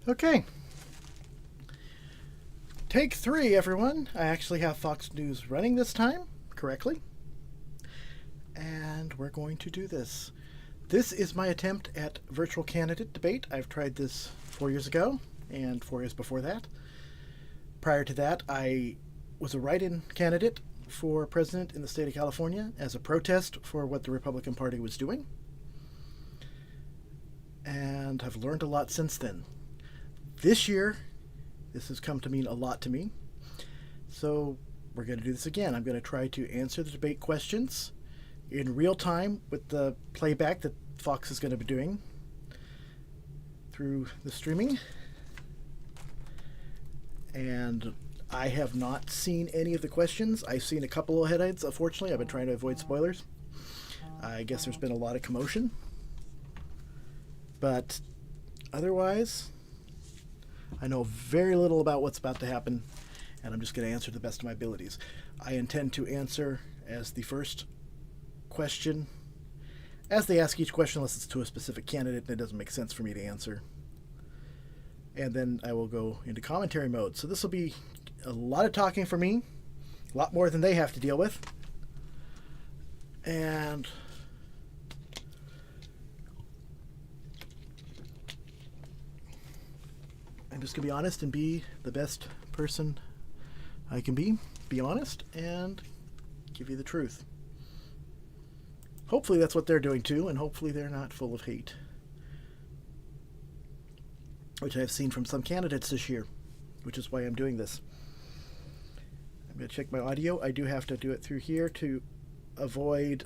Okay. Take 3, everyone. I actually have Fox News running this time correctly. And we're going to do this. This is my attempt at virtual candidate debate. I've tried this 4 years ago and 4 years before that. Prior to that, I was a write-in candidate for president in the state of California as a protest for what the Republican Party was doing. And I've learned a lot since then. This year, this has come to mean a lot to me. So we're going to do this again. I'm going to try to answer the debate questions in real time with the playback that Fox is going to be doing through the streaming. And I have not seen any of the questions. I've seen a couple of headlines. Unfortunately, I've been trying to avoid spoilers. I guess there's been a lot of commotion. But otherwise, I know very little about what's about to happen, and I'm just going to answer to the best of my abilities. I intend to answer as the first question, as they ask each question, unless it's to a specific candidate and it doesn't make sense for me to answer. And then I will go into commentary mode. So this will be a lot of talking for me, a lot more than they have to deal with. And I'm just going to be honest and be the best person I can be honest, and give you the truth. Hopefully that's what they're doing too, and hopefully they're not full of hate, which I've seen from some candidates this year, which is why I'm doing this. I'm going to check my audio. I do have to do it through here to avoid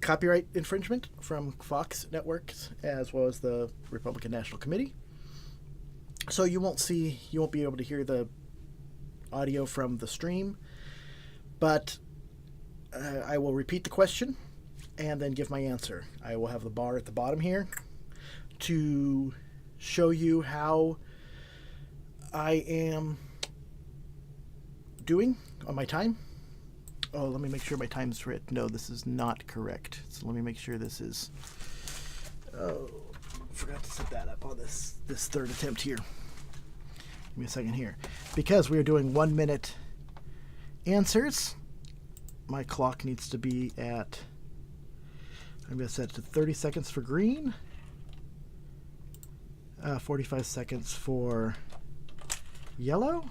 copyright infringement from Fox networks as well as the Republican National Committee. So you won't be able to hear the audio from the stream, but I will repeat the question and then give my answer. I will have the bar at the bottom here to show you how I am doing on my time. Oh, let me make sure my time's right. No, this is not correct. So let me make sure this is... Oh, forgot to set that up on this third attempt here. Give me a second here. Because we are doing 1 minute answers, my clock needs to be at... I'm going to set it to 30 seconds for green. 45 seconds for yellow.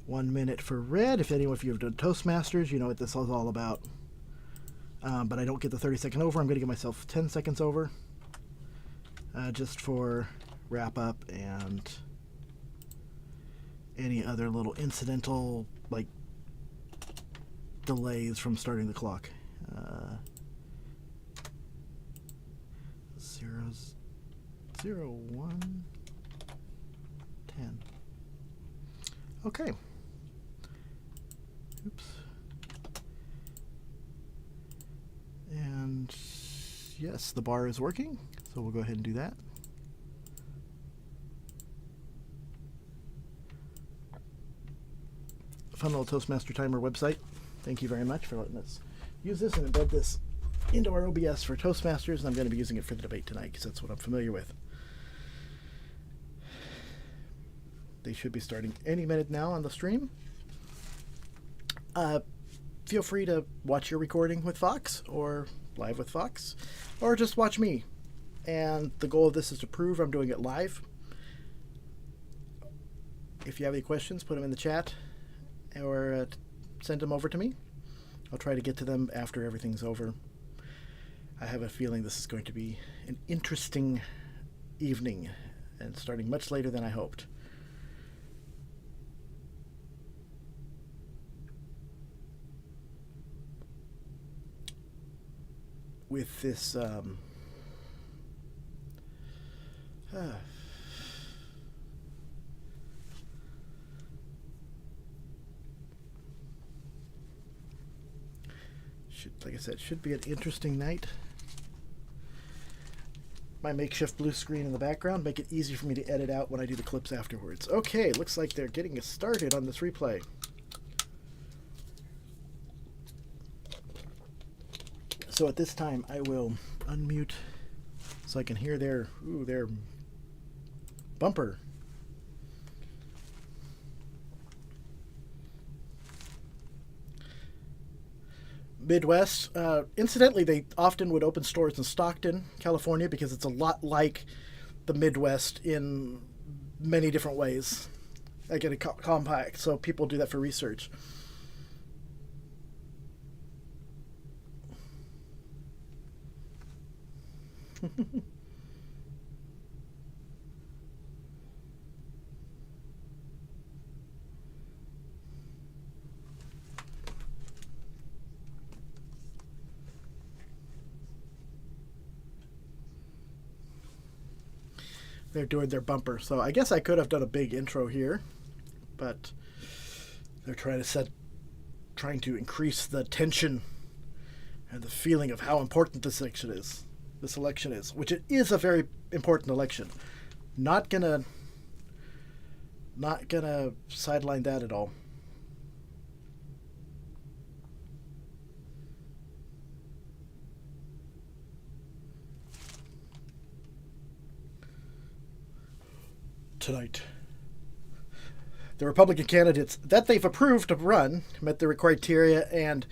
1 minute for red. If anyone of you have done Toastmasters, you know what this is all about. But I don't get the 30-second over. I'm going to give myself 10 seconds over. Just for wrap up and any other little incidental, like, delays from starting the clock. 0, 1, 10. Okay. Oops. And yes, the bar is working, so we'll go ahead and do that. Fun little Toastmaster Timer website. Thank you very much for letting us use this and embed this into our OBS for Toastmasters, and I'm going to be using it for the debate tonight because that's what I'm familiar with. They should be starting any minute now on the stream. Feel free to watch your recording with Fox or live with Fox, or just watch me. And the goal of this is to prove I'm doing it live. If you have any questions, put them in the chat or send them over to me. I'll try to get to them after everything's over. I have a feeling this is going to be an interesting evening and starting much later than I hoped. With this like I said, should be an interesting night. My makeshift blue screen in the background make it easy for me to edit out when I do the clips afterwards. Okay, looks like they're getting us started on this replay. So at this time, I will unmute so I can hear their bumper. Midwest. Incidentally, they often would open stores in Stockton, California, because it's a lot like the Midwest in many different ways. I get a compact, so people do that for research. They're doing their bumper, so I guess I could have done a big intro here, but they're trying to increase the tension and the feeling of how important this election is. This election is, which it is a very important election. Not gonna sideline that at all. Tonight, the Republican candidates that they've approved to run met the criteria, and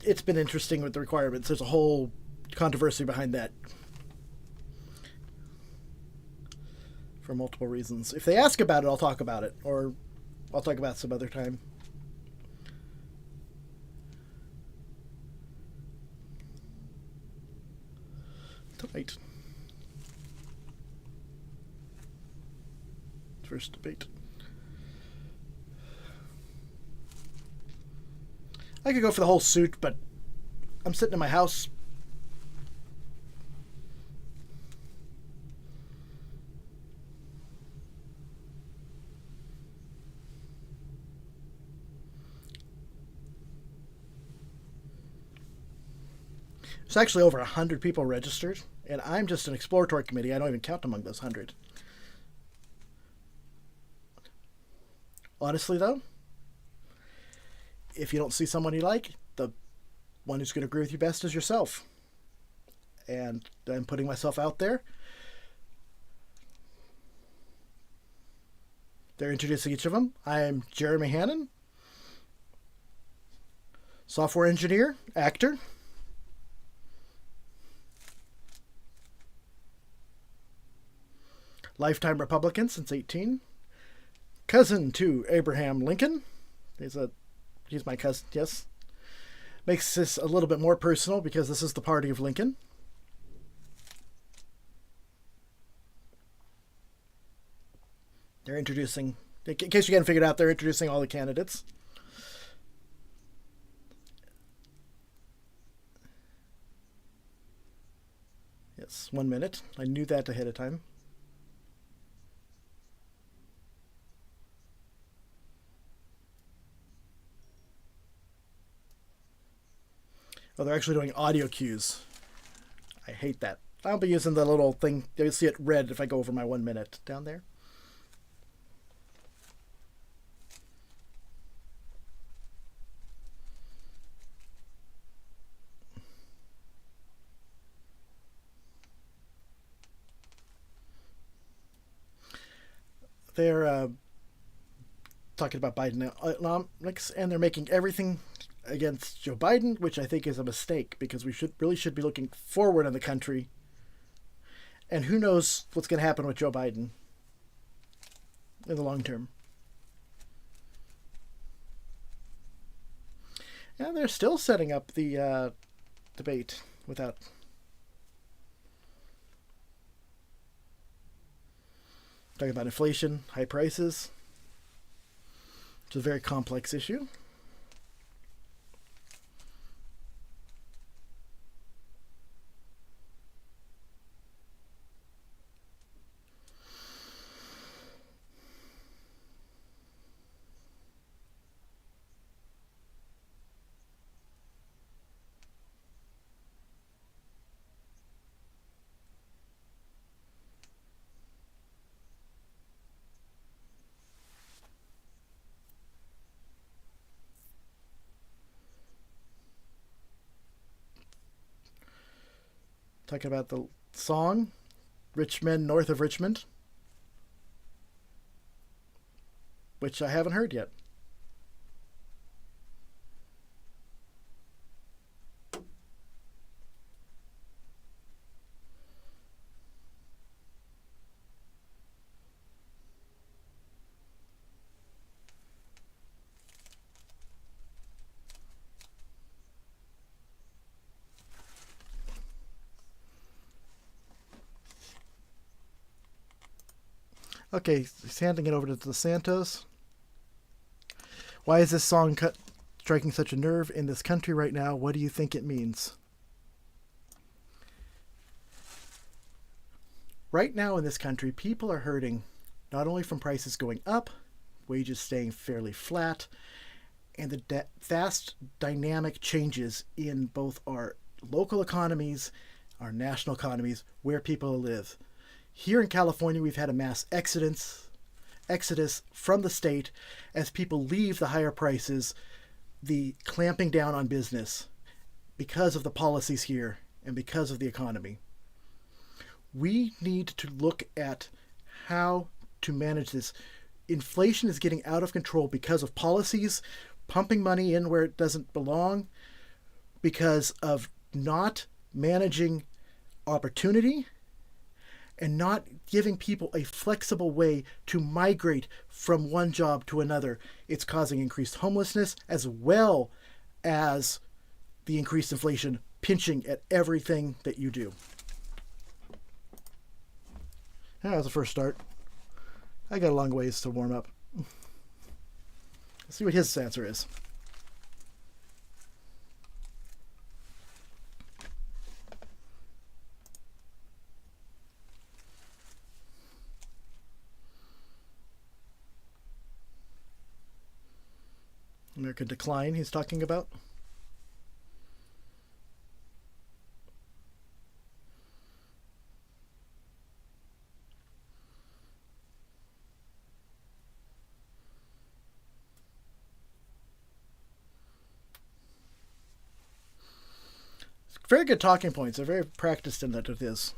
it's been interesting with the requirements. There's a whole controversy behind that for multiple reasons. If they ask about it, I'll talk about it, or I'll talk about it some other time. Tonight. First debate. I could go for the whole suit, but I'm sitting in my house. There's actually over 100 people registered, and I'm just an exploratory committee. I don't even count among those 100. Honestly, though, if you don't see someone you like, the one who's going to agree with you best is yourself. And I'm putting myself out there. They're introducing each of them. I'm Jeremy Hannon, software engineer, actor. Lifetime Republican since 18. Cousin to Abraham Lincoln. He's my cousin, yes. Makes this a little bit more personal because this is the party of Lincoln. They're introducing, in case you hadn't figured out, they're introducing all the candidates. Yes, 1 minute. I knew that ahead of time. Oh, they're actually doing audio cues. I hate that. I'll be using the little thing. You'll see it red if I go over my 1 minute down there. They're talking about Bidenomics, and they're making everything against Joe Biden, which I think is a mistake because we should be looking forward in the country. And who knows what's going to happen with Joe Biden in the long term. And they're still setting up the debate without. Talking about inflation, high prices, which is a very complex issue. Talking about the song Rich Men North of Richmond, which I haven't heard yet. Okay, he's handing it over to the Santos. Why is this song striking such a nerve in this country right now? What do you think it means? Right now in this country, people are hurting not only from prices going up, wages staying fairly flat, and the vast dynamic changes in both our local economies, our national economies, where people live. Here in California, we've had a mass exodus from the state as people leave the higher prices, the clamping down on business because of the policies here and because of the economy. We need to look at how to manage this. Inflation is getting out of control because of policies pumping money in where it doesn't belong, because of not managing opportunity and not giving people a flexible way to migrate from one job to another. It's causing increased homelessness as well as the increased inflation pinching at everything that you do. That was the first start. I got a long ways to warm up. Let's see what his answer is. American decline he's talking about. Very good talking points. They're very practiced in that it is.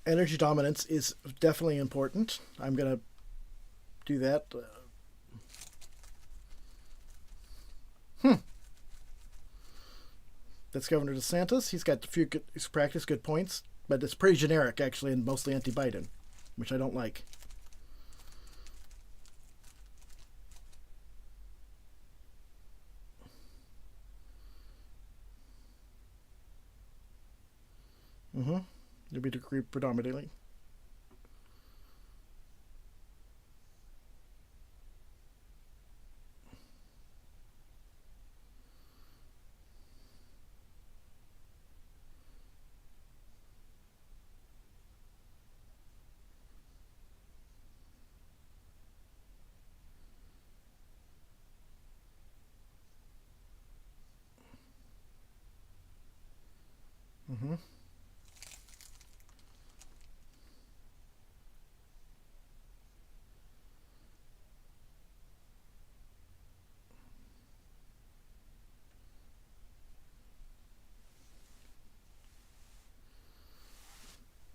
Energy dominance is definitely important. I'm going to do that. That's Governor DeSantis. He's got a few good, he's practiced good points, but it's pretty generic, actually, and mostly anti-Biden, which I don't like. You'll be agree predominantly.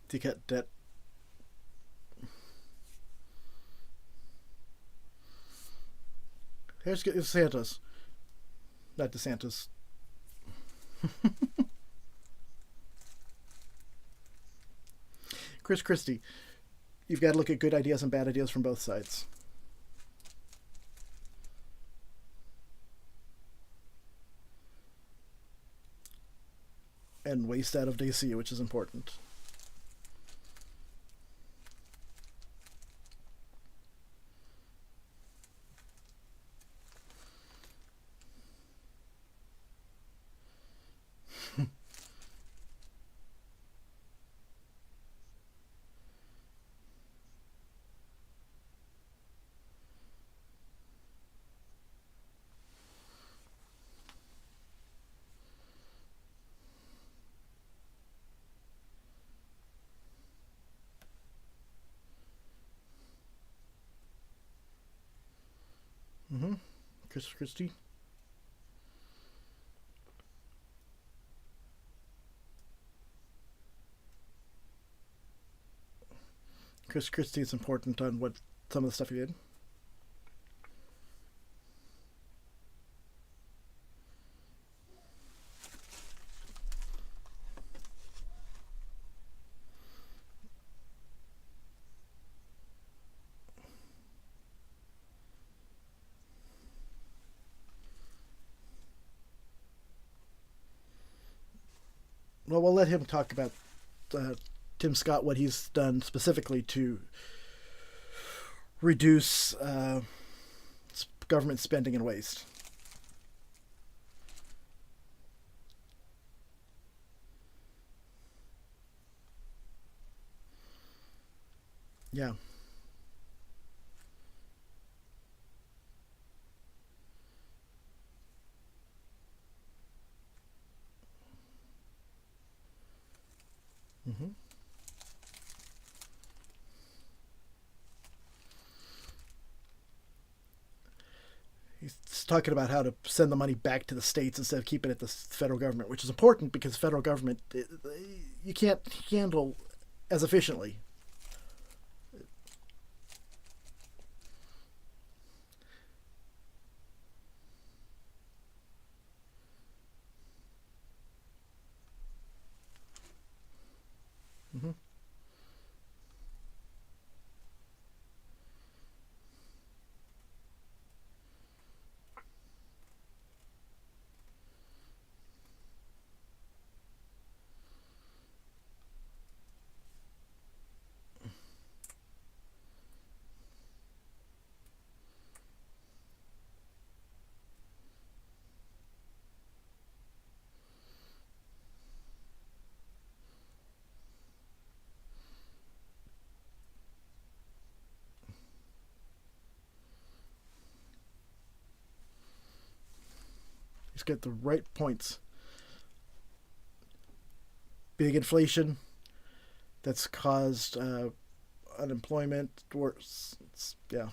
To get debt. Here's DeSantis. Not DeSantis. Chris Christie. You've got to look at good ideas and bad ideas from both sides. And waste out of DC, which is important. Chris Christie. Chris Christie is important on what some of the stuff he did. Well, we'll let him talk about Tim Scott, what he's done specifically to reduce government spending and waste. Yeah. Mm-hmm. He's talking about how to send the money back to the states instead of keeping it at the federal government, which is important because the federal government, you can't handle as efficiently. Mm-hmm. He's got the right points. Big inflation that's caused unemployment. Worse. Yeah.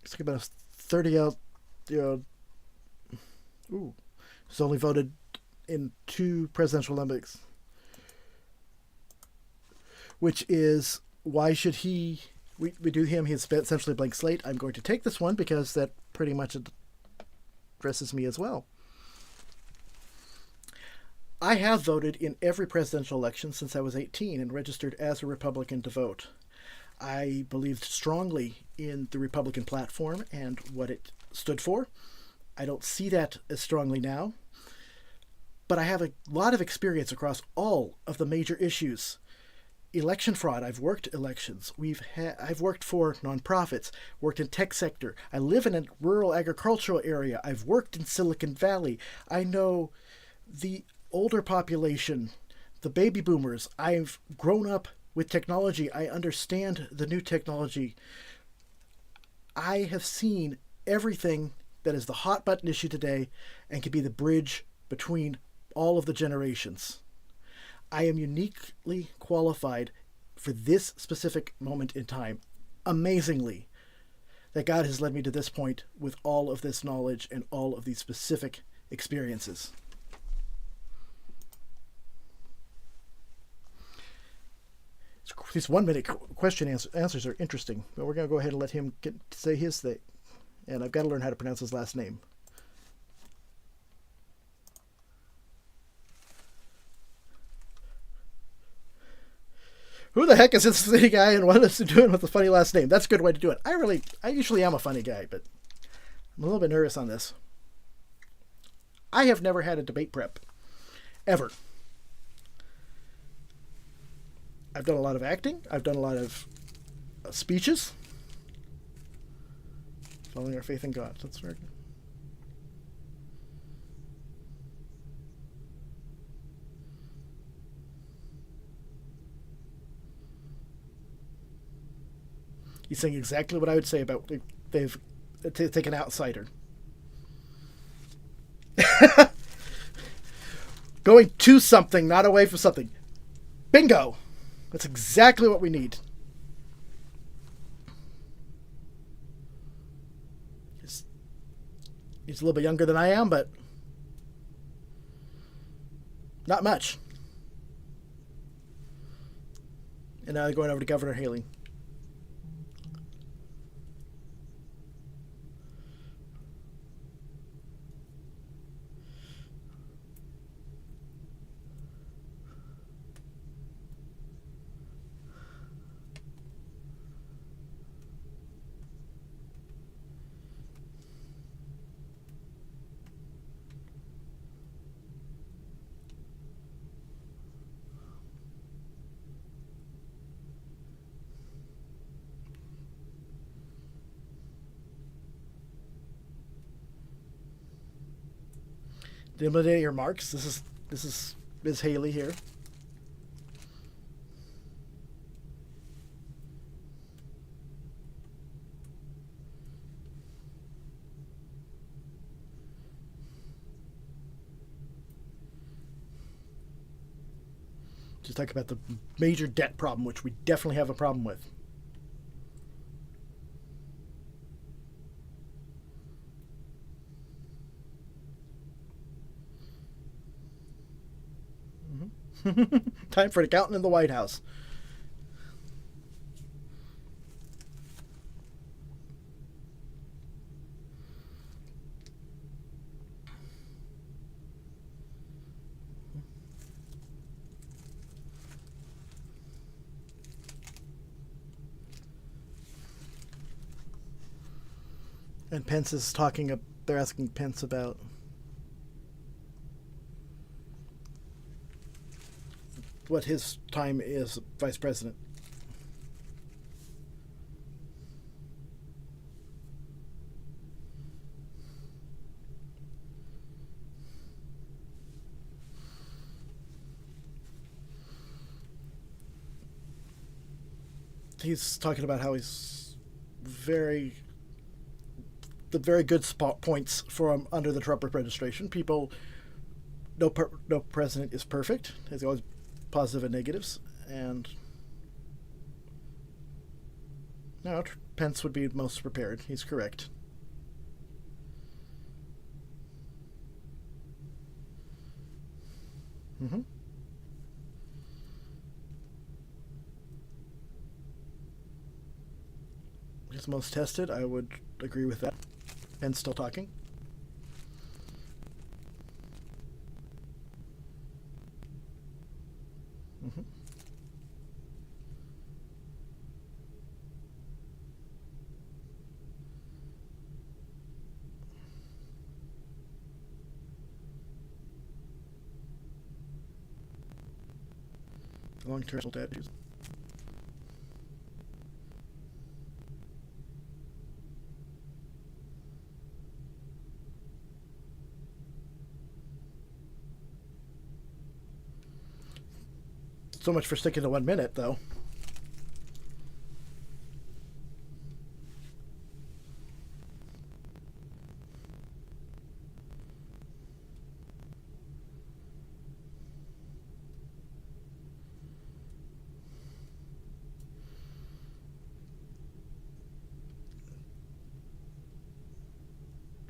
It's about a 30 out. You know, ooh, he's only voted in 2 presidential Olympics, which is why should he? We do him. He's essentially a blank slate. I'm going to take this one because that pretty much addresses me as well. I have voted in every presidential election since I was 18 and registered as a Republican to vote. I believed strongly in the Republican platform and what it stood for. I don't see that as strongly now, but I have a lot of experience across all of the major issues. Election fraud. I've worked elections. I've worked for nonprofits, worked in tech sector. I live in a rural agricultural area. I've worked in Silicon Valley. I know the older population, the baby boomers. I've grown up with technology. I understand the new technology. I have seen everything that is the hot button issue today and can be the bridge between all of the generations. I am uniquely qualified for this specific moment in time. Amazingly, that God has led me to this point with all of this knowledge and all of these specific experiences. These 1-minute question answers are interesting, but we're going to go ahead and let him say his thing. And I've got to learn how to pronounce his last name. Who the heck is this city guy and what is he doing with the funny last name? That's a good way to do it. I usually am a funny guy, but I'm a little bit nervous on this. I have never had a debate prep. Ever. I've done a lot of acting. I've done a lot of speeches. Following our faith in God. That's very good. He's saying exactly what I would say about they've taken an outsider. Going to something, not away from something. Bingo! That's exactly what we need. He's a little bit younger than I am, but not much. And now they're going over to Governor Haley. Eliminate your marks. This is Ms. Haley here. Just talk about the major debt problem, which we definitely have a problem with. Time for an accountant in the White House. And Pence is talking. They're asking Pence about what his time is vice president. He's talking about how he's the very good spot points for him under the Trump administration. People, no president is perfect. There's always positive and negatives, and no, Pence would be most prepared. He's correct. Mm-hmm. He's most tested. I would agree with that. Pence still talking. Mm-hmm. Long-term debt. So much for sticking to 1 minute, though.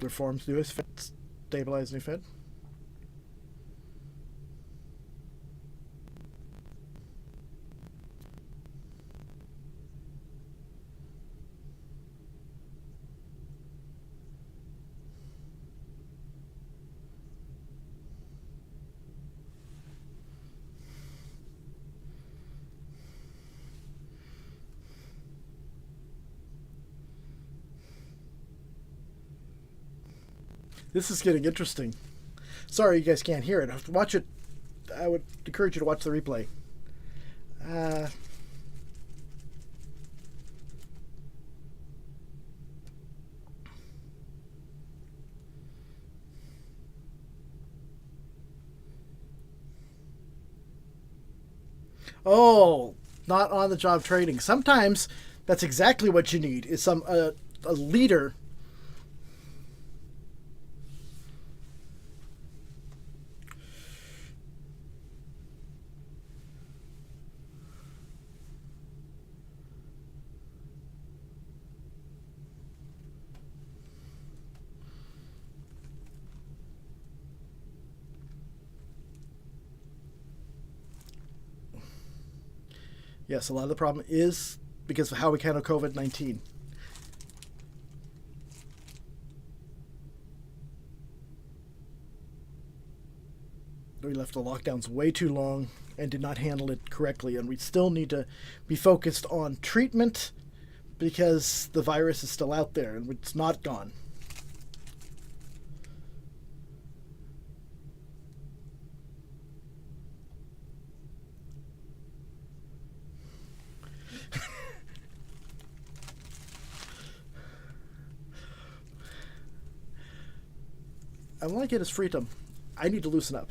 Reforms do is stabilize new Fed. This is getting interesting. Sorry you guys can't hear it. Watch it. I would encourage you to watch the replay. Oh, not on the job trading. Sometimes That's exactly what you need. Is some a leader. Yes, a lot of the problem is because of how we handle COVID-19. We left the lockdowns way too long and did not handle it correctly, and we still need to be focused on treatment because the virus is still out there and it's not gone. I want to get his freedom. I need to loosen up.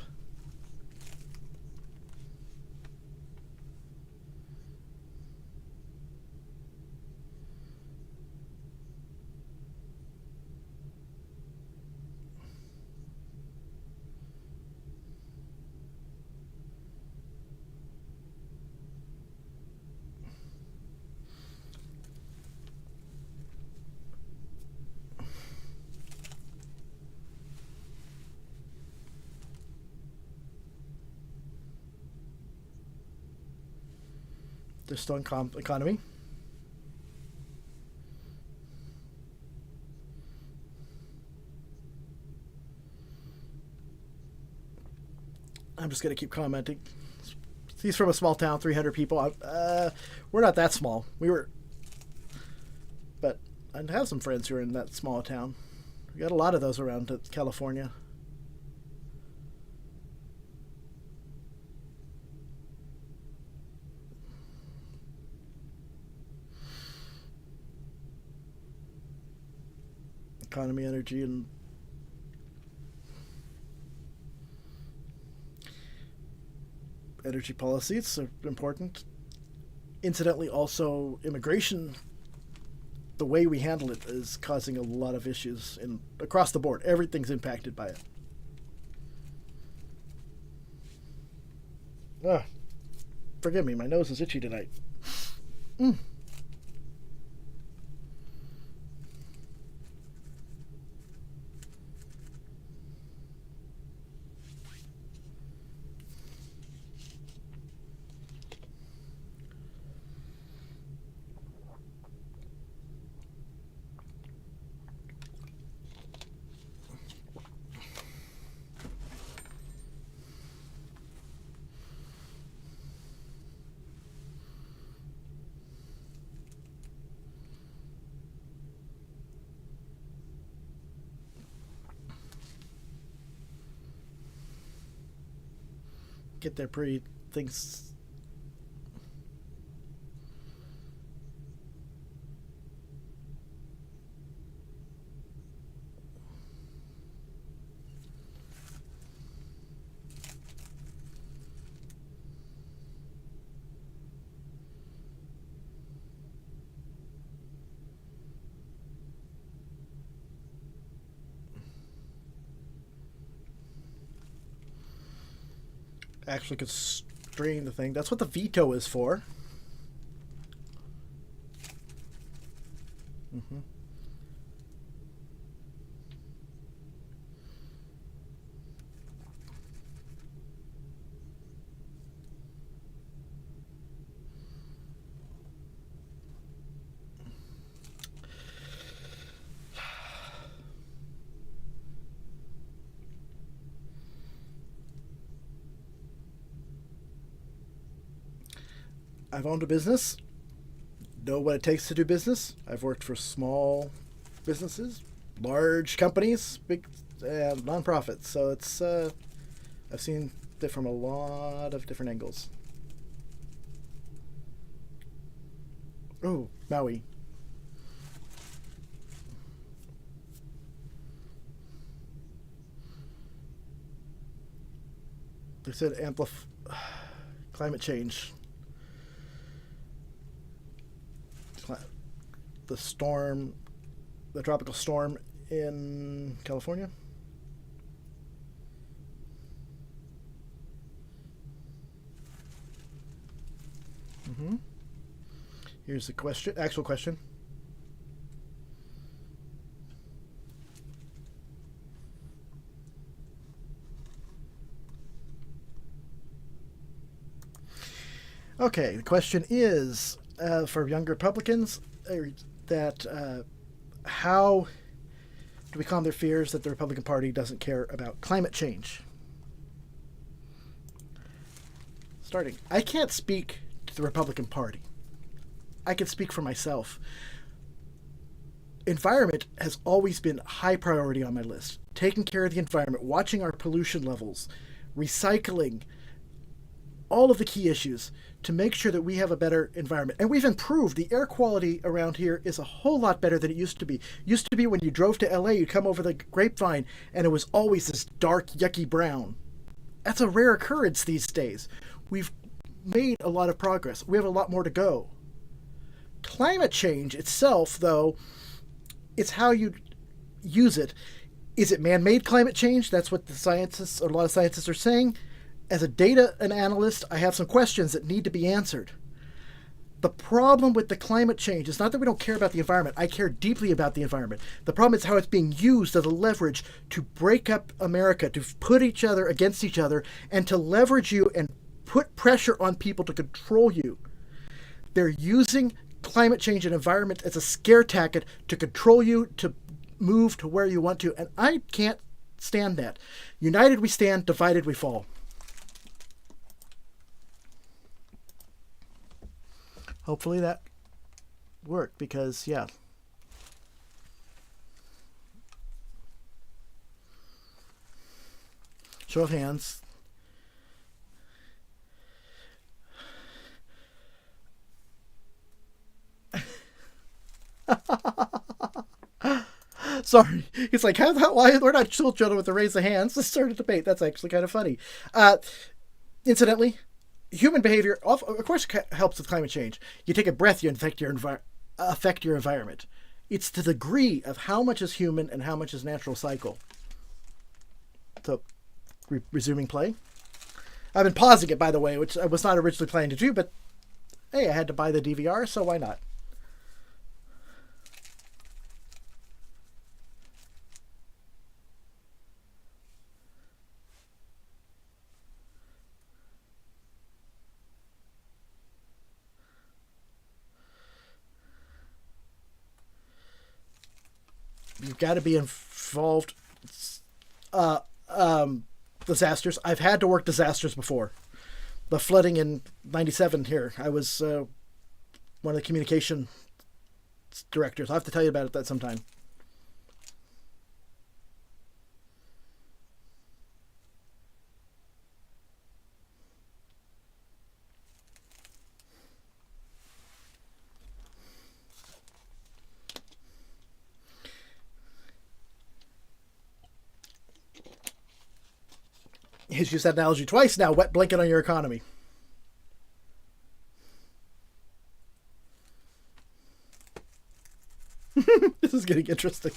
There's still economy. I'm just going to keep commenting. He's from a small town, 300 people. We're not that small. We were, but I have some friends who are in that small town. We got a lot of those around California. Economy, energy, and energy policies are important. Incidentally, also immigration. The way we handle it is causing a lot of issues across the board. Everything's impacted by it. Ah, forgive me, my nose is itchy tonight. Get there pretty things. Actually constrain the thing. That's what the veto is for. Mm-hmm. I've owned a business. Know what it takes to do business. I've worked for small businesses, large companies, big nonprofits. So it's I've seen it from a lot of different angles. Oh, Maui. They said climate change. the storm, the tropical storm in California? Mm-hmm. Here's the question, actual question. Okay, the question is for young Republicans that how do we calm their fears that the Republican Party doesn't care about climate change? Starting, I can't speak to the Republican Party. I can speak for myself. Environment has always been high priority on my list. Taking care of the environment, watching our pollution levels, recycling, all of the key issues to make sure that we have a better environment. And we've improved. The air quality around here is a whole lot better than it used to be. Used to be when you drove to LA, you'd come over the grapevine and it was always this dark, yucky brown. That's a rare occurrence these days. We've made a lot of progress. We have a lot more to go. Climate change itself, though, it's how you use it. Is it man-made climate change? That's what the scientists, or a lot of scientists, are saying. As a data analyst, I have some questions that need to be answered. The problem with the climate change is not that we don't care about the environment. I care deeply about the environment. The problem is how it's being used as a leverage to break up America, to put each other against each other, and to leverage you and put pressure on people to control you. They're using climate change and environment as a scare tactic to control you, to move to where you want to. And I can't stand that. United we stand, divided we fall. Hopefully that worked because, yeah. Show of hands. Sorry. It's like, why we're not children with the raise of hands. Let's start a debate. That's actually kind of funny. Incidentally, human behavior, of course, helps with climate change. You take a breath, you affect your environment. It's the degree of how much is human and how much is natural cycle. So, resuming play. I've been pausing it, by the way, which I was not originally planning to do, but hey, I had to buy the DVR, so why not? You've got to be involved. Disasters. I've had to work disasters before. The flooding in '97 here. I was one of the communication directors. I'll have to tell you about it that sometime. He's used that analogy twice now. Wet blanket on your economy. This is getting interesting.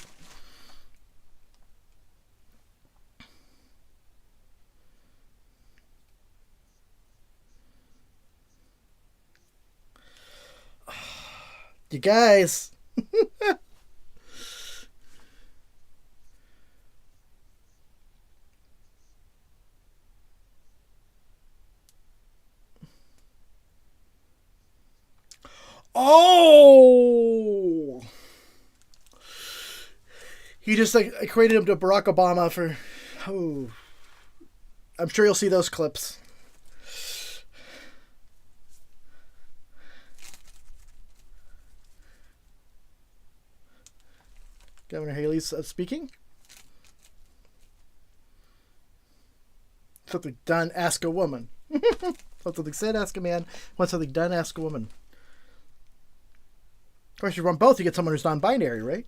You guys. Oh! He just like equated him to Barack Obama for. Oh. I'm sure you'll see those clips. Governor Haley's speaking. Something done, ask a woman. Something said, ask a man. Once something done, ask a woman. Of course, you run both, you get someone who's non-binary, right?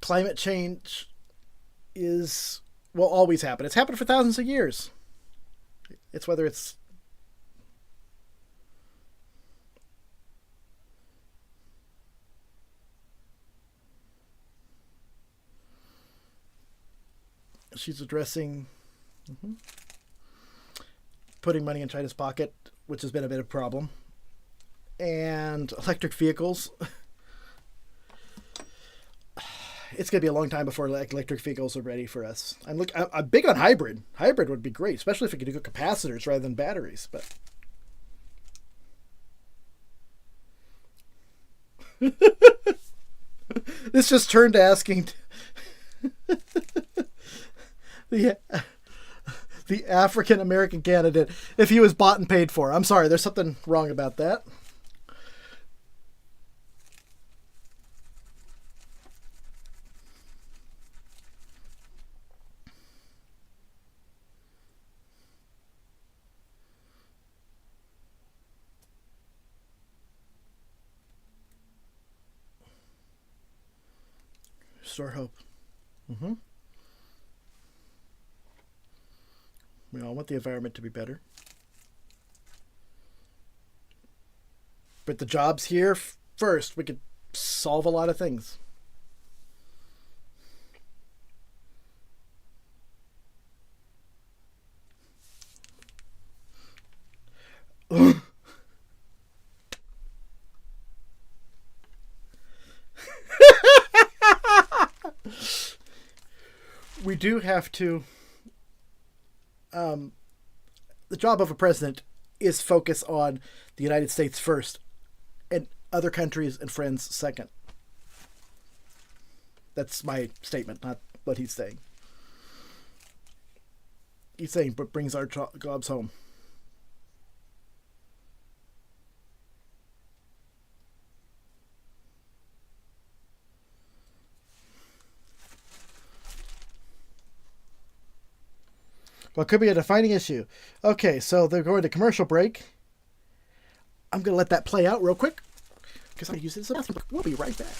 climate change will always happen. It's happened for thousands of years. It's whether it's she's addressing putting money in China's pocket, which has been a bit of a problem, and electric vehicles. It's going to be a long time before electric vehicles are ready for us. I'm big on hybrid. Hybrid would be great, especially if we could do capacitors rather than batteries. But this just turned to asking the African American candidate if he was bought and paid for. I'm sorry, there's something wrong about that. Restore hope. We all want the environment to be better. But the jobs here first, we could solve a lot of things. We do have to. The job of a president is focus on the United States first and other countries and friends second. That's my statement, not what he's saying. He's saying, but brings our jobs home. Well, it could be a defining issue. Okay, so they're going to commercial break. I'm going to let that play out real quick because I use it as a bathroom. We'll be right back.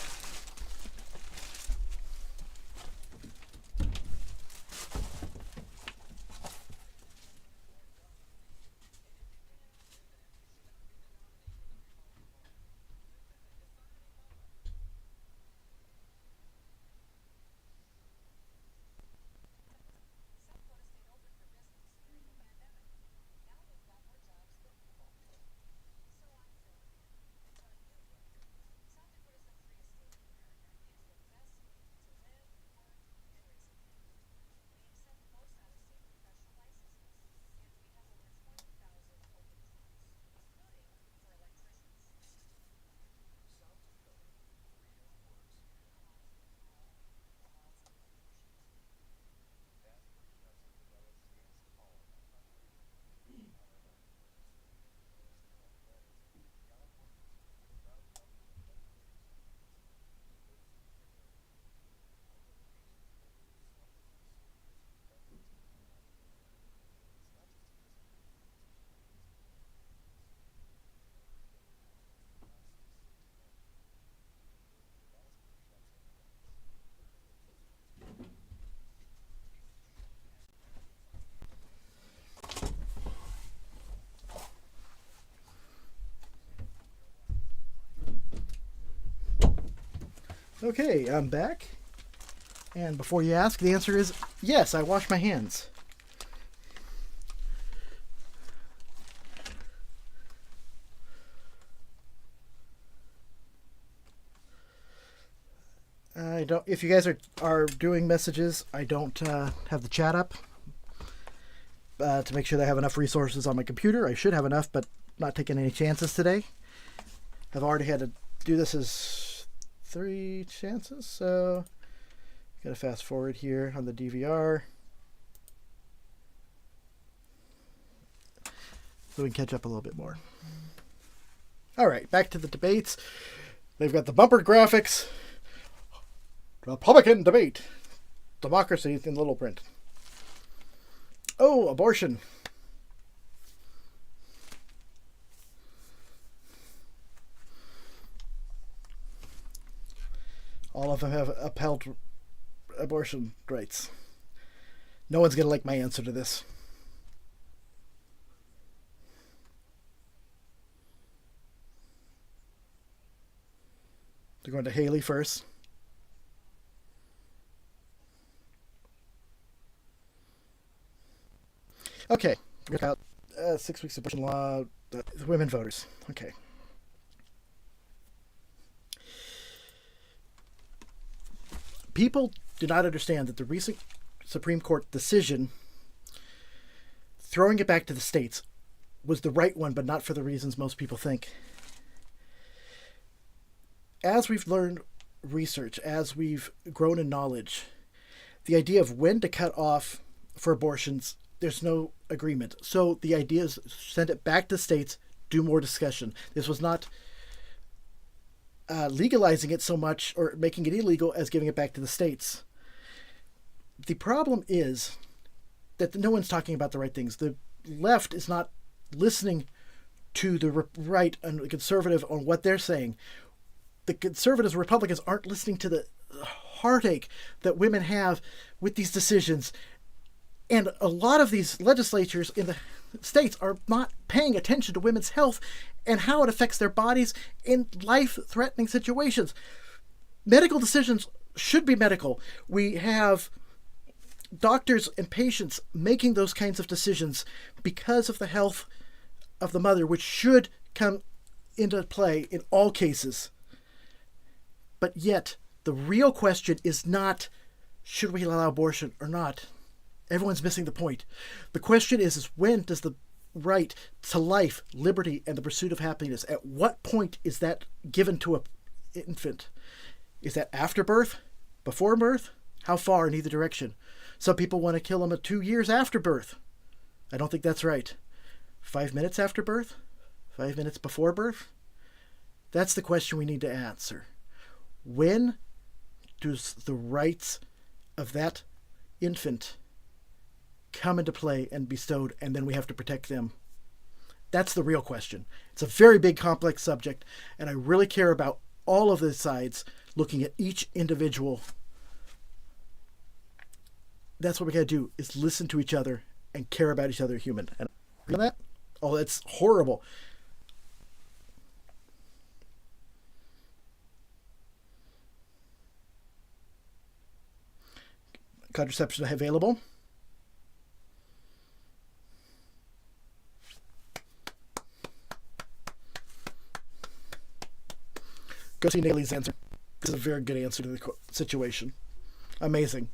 Okay, I'm back. And before you ask, the answer is yes, I wash my hands. I don't. If you guys are doing messages, I don't have the chat up to make sure that I have enough resources on my computer. I should have enough, but not taking any chances today. I've already had to do this as 3 chances, so gotta fast forward here on the DVR so we can catch up a little bit more. All right, back to the debates. They've got the bumper graphics. Republican debate. Democracy in little print. Oh, abortion. All of them have upheld abortion rights. No one's going to like my answer to this. They're going to Haley first. Okay. About 6 weeks abortion law. Women voters. Okay. People do not understand that the recent Supreme Court decision throwing it back to the states was the right one, but not for the reasons most people think. As we've learned research, as we've grown in knowledge, the idea of when to cut off for abortions, there's no agreement. So the idea is send it back to states, do more discussion. This was not legalizing it so much or making it illegal as giving it back to the states. The problem is that no one's talking about the right things. The left is not listening to the right and the conservative on what they're saying. The conservatives, Republicans aren't listening to the heartache that women have with these decisions. And a lot of these legislatures in the states are not paying attention to women's health and how it affects their bodies in life-threatening situations. Medical decisions should be medical. We have doctors and patients making those kinds of decisions because of the health of the mother, which should come into play in all cases. But yet, the real question is not, should we allow abortion or not? Everyone's missing the point. The question is when does the right to life, liberty, and the pursuit of happiness, at what point is that given to an infant? Is that after birth? Before birth? How far in either direction? Some people want to kill them at 2 years after birth. I don't think that's right. 5 minutes after birth? 5 minutes before birth? That's the question we need to answer. When does the rights of that infant come into play and bestowed, and then we have to protect them? That's the real question. It's a very big, complex subject, and I really care about all of the sides, looking at each individual. That's what we gotta do, is listen to each other and care about each other human. And that? Oh, that's horrible. Contraception available. Go see Naley's answer. This is a very good answer to the situation. Amazing.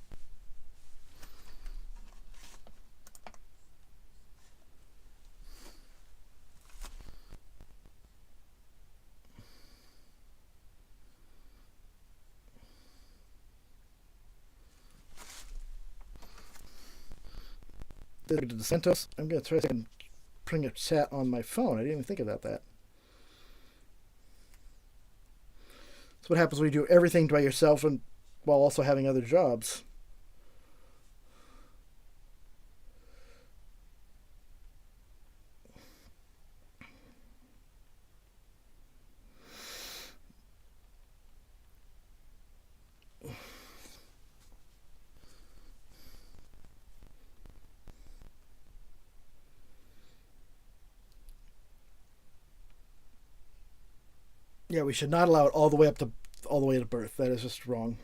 To Santos. I'm going to try and bring a chat on my phone. I didn't even think about that. That's what happens when you do everything by yourself and while also having other jobs. Yeah, we should not allow it all the way to birth. That is just wrong.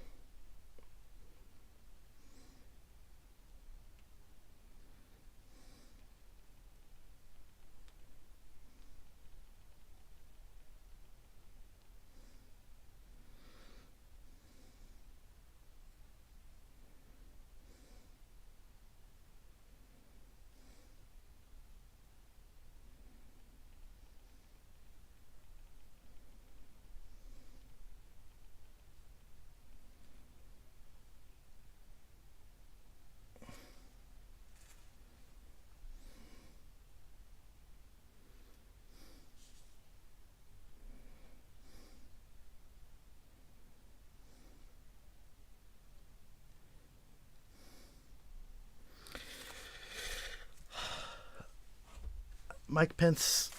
Mike Pence,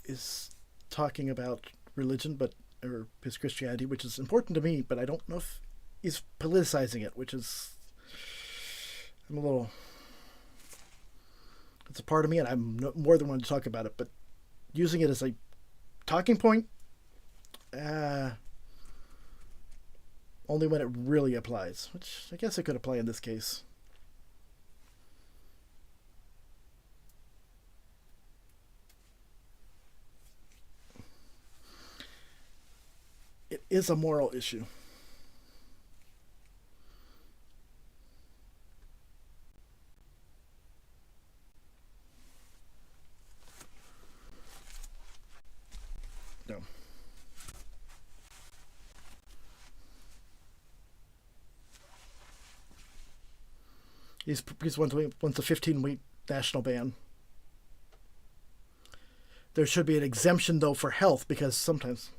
is talking about religion, or his Christianity, which is important to me, but I don't know if he's politicizing it, which is I'm a little. It's a part of me, and I'm more than willing to talk about it. But using it as a talking point, only when it really applies, which I guess it could apply in this case. It is a moral issue. No. He's wants a 15-week national ban. There should be an exemption, though, for health, because sometimes.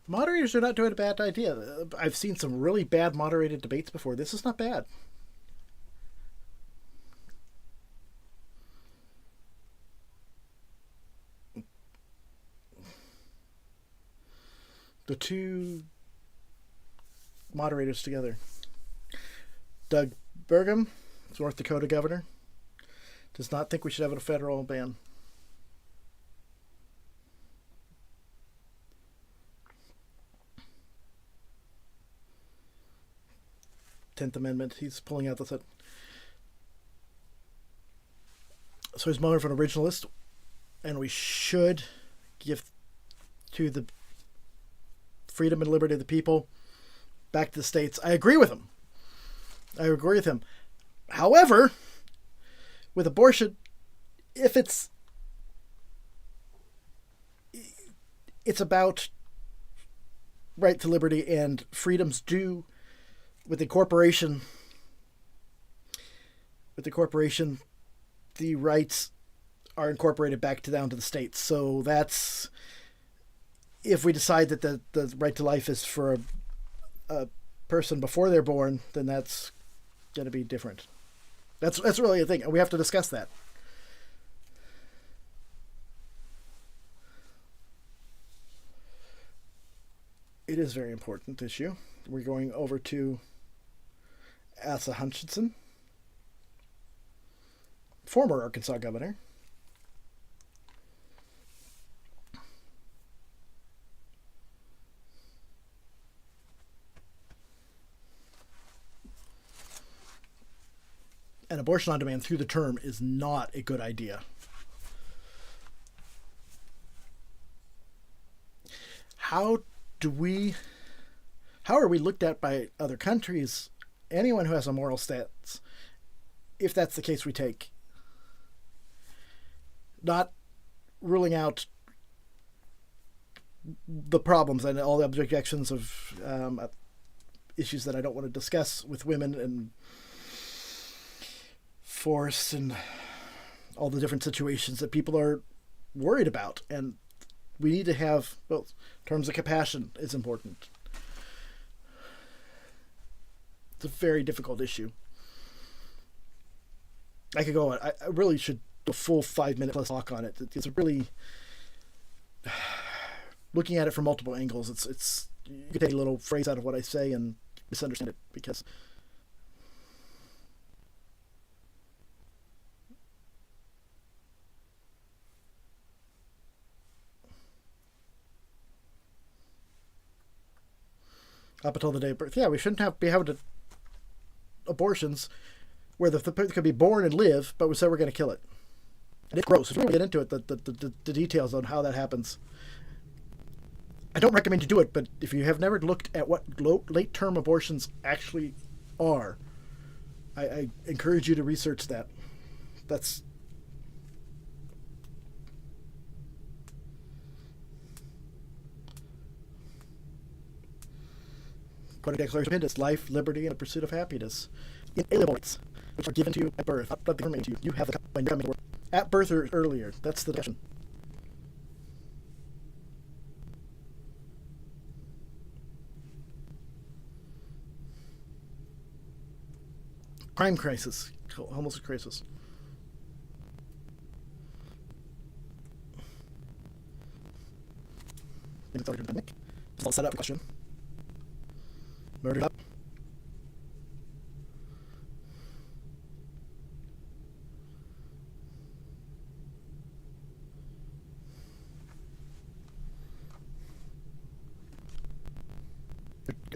Moderators are not doing a bad idea. I've seen some really bad moderated debates before. This is not bad. The two moderators together. Doug Burgum, North Dakota governor, does not think we should have a federal ban. 10th Amendment. He's pulling out the set. So he's more of an originalist, and we should give to the freedom and liberty of the people back to the states. I agree with him. However, with abortion, if it's about right to liberty and freedoms due with the corporation, the rights are incorporated back down to the states. So that's if we decide that the right to life is for a person before they're born, then that's going to be different. That's really a thing, and we have to discuss that. It is a very important issue. We're going over to Asa Hutchinson, former Arkansas governor. An abortion on demand through the term is not a good idea. How are we looked at by other countries? Anyone who has a moral stance, if that's the case we take. Not ruling out the problems and all the objections of issues that I don't want to discuss with women and force and all the different situations that people are worried about. And we need to have, well, terms of compassion is important. It's a very difficult issue. I could go on. I really should do a full 5-minute plus talk on it. It's really looking at it from multiple angles. It's you could take a little phrase out of what I say and misunderstand it because Up until the day of birth. Yeah, we shouldn't be having abortions where the person could be born and live, but we said we're going to kill it. And it's gross. If you want to get into it, the details on how that happens. I don't recommend you do it, but if you have never looked at what late-term abortions actually are, I encourage you to research that. That's according to the Declaration of Independence, life, liberty, and the pursuit of happiness. Inalienable rights, which are given to you at birth, not given to you. You have the when you're coming to work. At birth or earlier. That's the definition. Crime crisis. Homeless crisis. I'll set up a question. Murdered up.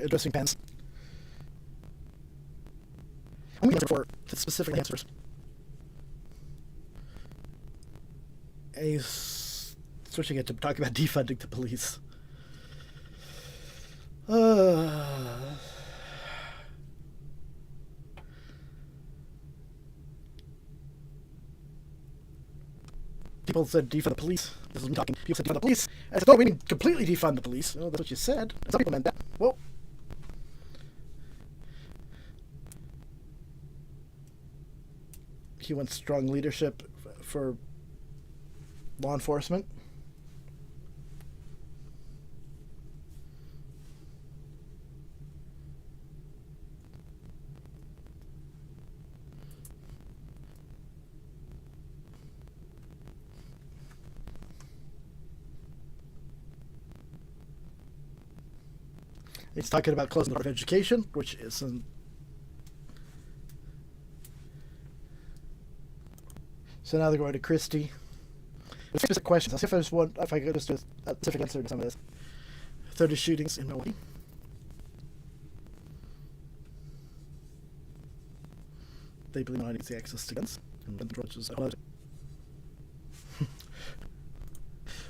Addressing pens. I'm going to answer for specific answers. And he's switching it to talk about defunding the police. People said defund the police. This is me talking. People said defund the police. I said, no, we didn't completely defund the police. Oh, that's what you said. Some people meant that. Well, he wants strong leadership for law enforcement. He's talking about closing the Board of Education, which is So now they're going to Christie. There's specific questions. I'll see if I could just do a specific answer to some of this. 30 shootings in Milwaukee. They believe no one needs the access to guns. And gun control is allowed.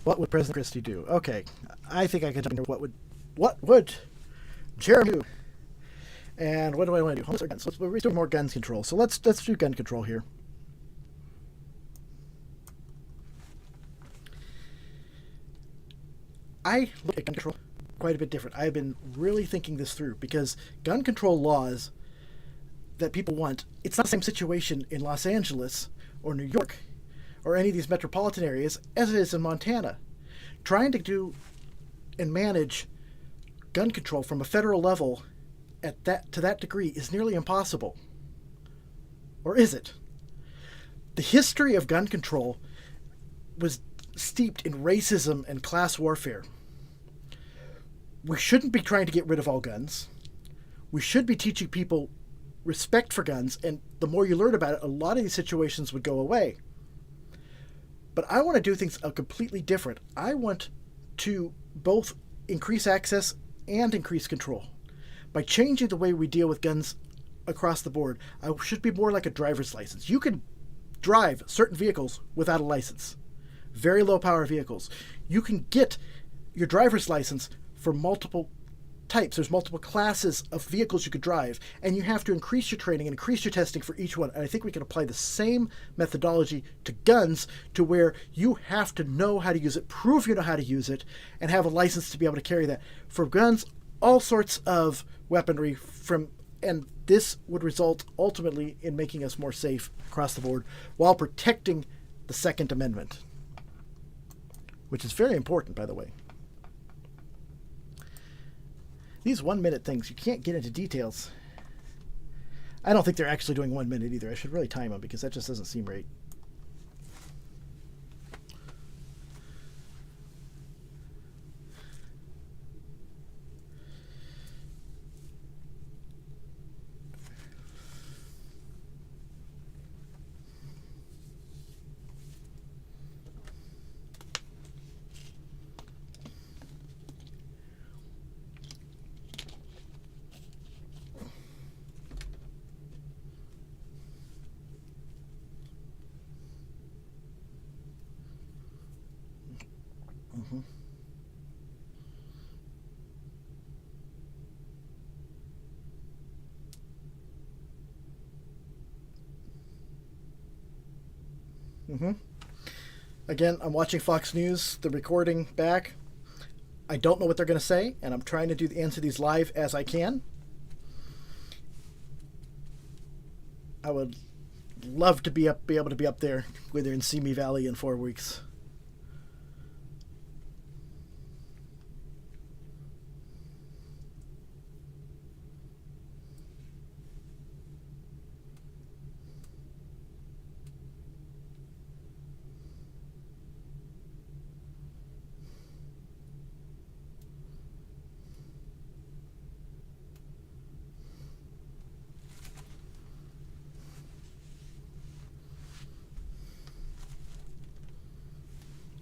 What would President Christie do? Okay, I think I can jump into what would Jeremy do? And what do I want to do? Homeless or guns? We're doing more gun control. So let's do gun control here. I look at gun control quite a bit different. I've been really thinking this through because gun control laws that people want, it's not the same situation in Los Angeles or New York or any of these metropolitan areas as it is in Montana. Trying to do and manage gun control from a federal level to that degree is nearly impossible. Or is it? The history of gun control was steeped in racism and class warfare. We shouldn't be trying to get rid of all guns. We should be teaching people respect for guns, and the more you learn about it, a lot of these situations would go away. But I want to do things completely different. I want to both increase access and increase control. By changing the way we deal with guns across the board, I should be more like a driver's license. You can drive certain vehicles without a license. Very low power vehicles. You can get your driver's license for multiple types. There's multiple classes of vehicles you could drive, and you have to increase your training and increase your testing for each one. And I think we can apply the same methodology to guns, to where you have to know how to use it, prove you know how to use it, and have a license to be able to carry that. For guns, all sorts of weaponry and this would result ultimately in making us more safe across the board while protecting the Second Amendment, which is very important, by the way. These 1 minute things, you can't get into details. I don't think they're actually doing 1 minute either. I should really time them because that just doesn't seem right. Mm-hmm. Mm-hmm. Again, I'm watching Fox News, the recording back. I don't know what they're going to say, and I'm trying to answer these live as I can. I would love to be able to be up there with her in Simi Valley in 4 weeks.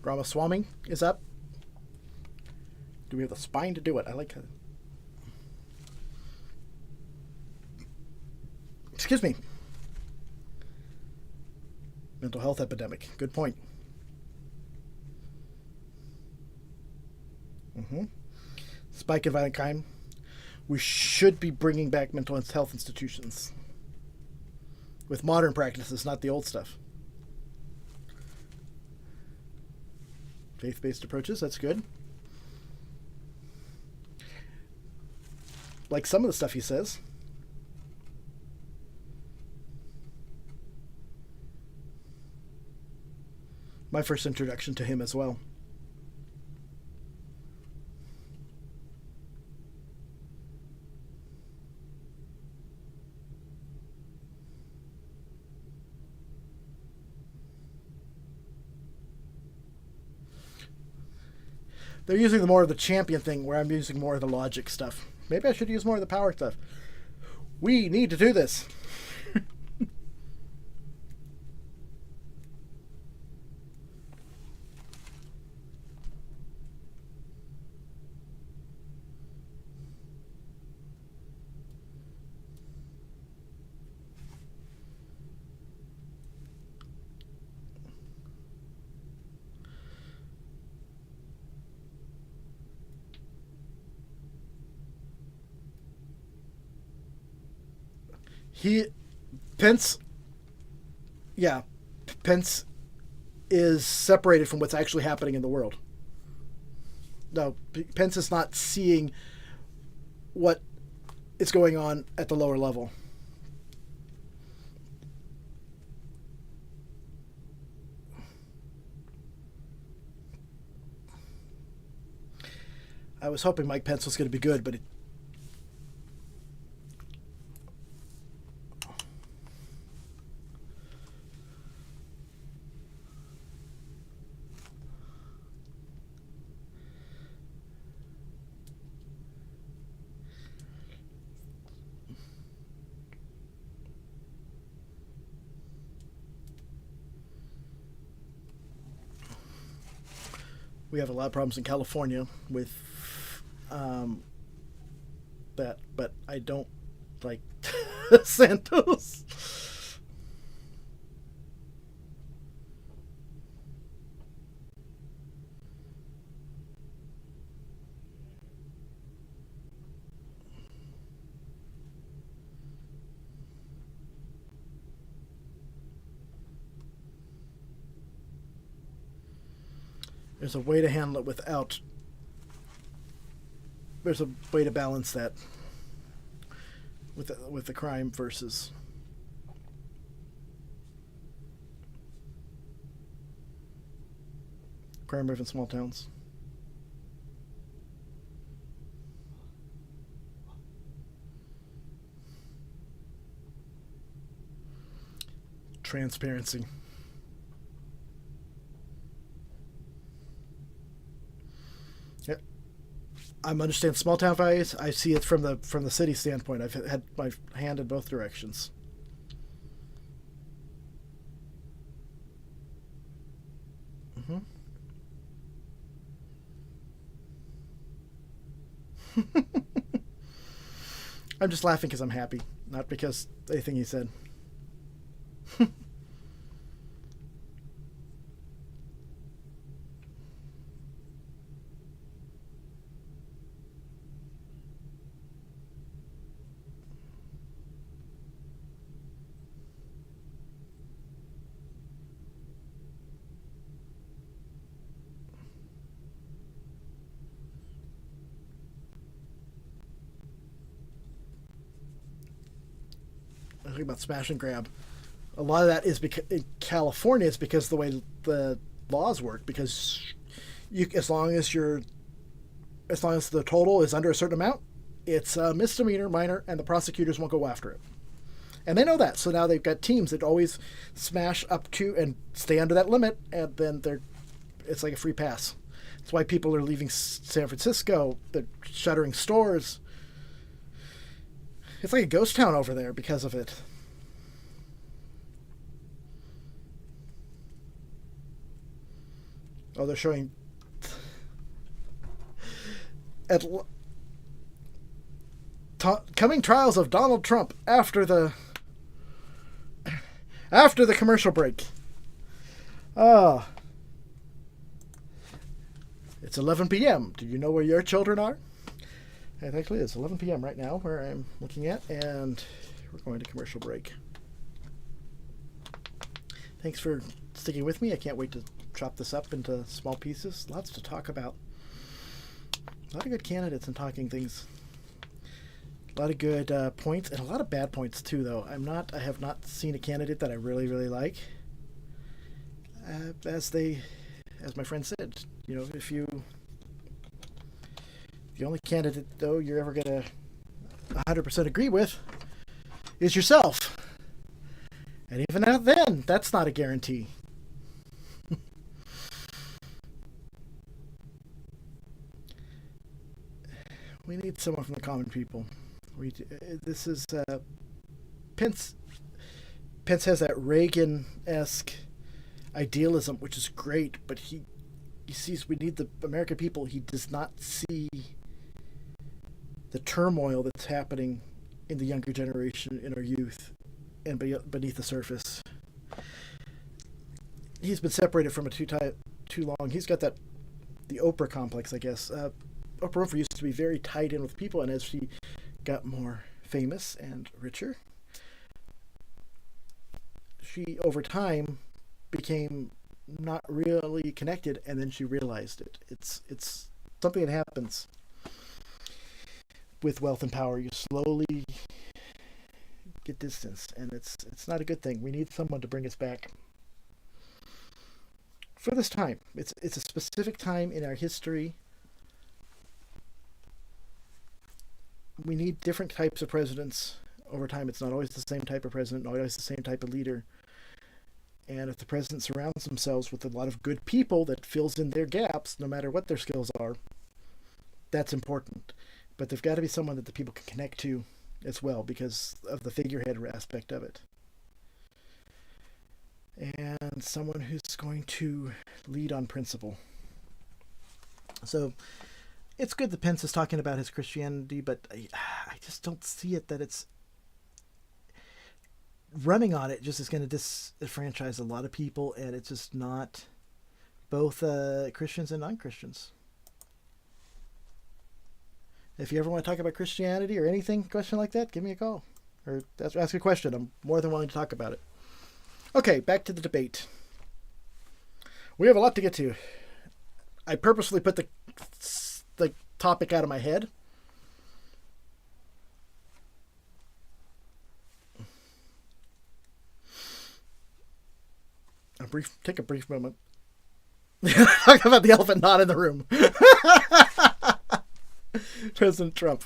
Ramaswamy is up. Do we have the spine to do it? I like it. Excuse me. Mental health epidemic. Good point. Mm-hmm. Spike in violent crime. We should be bringing back mental health institutions with modern practices, not the old stuff. Faith-based approaches, that's good. Like some of the stuff he says. My first introduction to him as well. They're using more of the champion thing, where I'm using more of the logic stuff. Maybe I should use more of the power stuff. We need to do this. Pence, yeah, Pence is separated from what's actually happening in the world. No, Pence is not seeing what is going on at the lower level. I was hoping Mike Pence was going to be good, but we have a lot of problems in California with that, but I don't like Santos. There's a way to handle it without. There's a way to balance that with the crime versus. Crime rate in small towns. Transparency. Yep. I understand small town values. I see it from the city standpoint. I've had my hand in both directions. Mm-hmm. I'm just laughing because I'm happy, not because anything he said. talking about smash and grab. A lot of that is because in California, it's because the way the laws work. Because as long as the total is under a certain amount, it's a misdemeanor, minor, and the prosecutors won't go after it. And they know that, so now they've got teams that always smash up to and stay under that limit, and then it's like a free pass. That's why people are leaving San Francisco. They're shuttering stores. It's like a ghost town over there because of it. Oh, they're showing coming trials of Donald Trump after the commercial break. Oh. It's 11 p.m. Do you know where your children are? It actually is 11 p.m. right now where I'm looking at, and we're going to commercial break. Thanks for sticking with me. I can't wait to chop this up into small pieces. Lots to talk about. A lot of good candidates and talking things. A lot of good points and a lot of bad points too, though. I have not seen a candidate that I really, really like. As my friend said, the only candidate though you're ever gonna 100% agree with is yourself, and even then, that's not a guarantee. We need someone from the common people. This is Pence. Pence has that Reagan-esque idealism, which is great, but he sees we need the American people. He does not see the turmoil that's happening in the younger generation, in our youth, and beneath the surface. He's been separated from it too long. He's got the Oprah complex, I guess. Oprah Winfrey used to be very tied in with people, and as she got more famous and richer, she, over time, became not really connected, and then she realized it. It's something that happens with wealth and power. You slowly get distance, and it's not a good thing. We need someone to bring us back. For this time, it's a specific time in our history. We need different types of presidents over time. It's not always the same type of president, not always the same type of leader. And if the president surrounds themselves with a lot of good people that fills in their gaps, no matter what their skills are, that's important. But there's got to be someone that the people can connect to as well because of the figurehead aspect of it. And someone who's going to lead on principle. So it's good that Pence is talking about his Christianity, but I just don't see it that it's running on it just is going to disenfranchise a lot of people, and it's just not both Christians and non-Christians. If you ever want to talk about Christianity or anything, question like that, give me a call. Or ask a question. I'm more than willing to talk about it. Okay, back to the debate. We have a lot to get to. I purposely put the topic out of my head. Take a brief moment. Talk about the elephant not in the room. President Trump.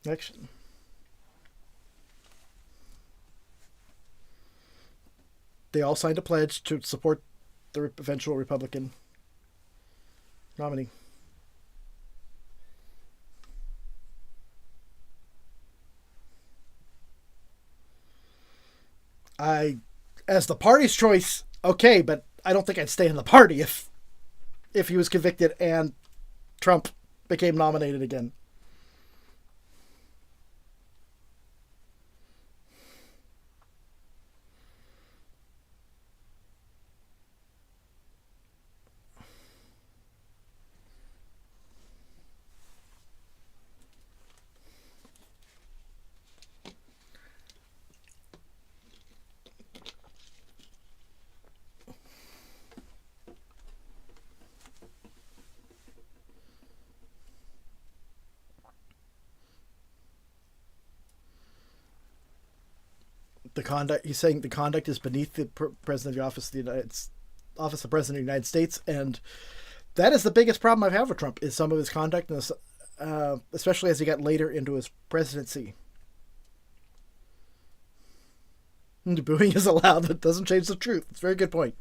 Action. They all signed a pledge to support the eventual Republican nominee. As the party's choice, okay, but I don't think I'd stay in the party if he was convicted and Trump became nominated again. The conduct. He's saying the conduct is beneath the president of the office of president of the United States, and that is the biggest problem I've had with Trump. Is some of his conduct, and especially as he got later into his presidency. And booing is allowed, but doesn't change the truth. It's a very good point.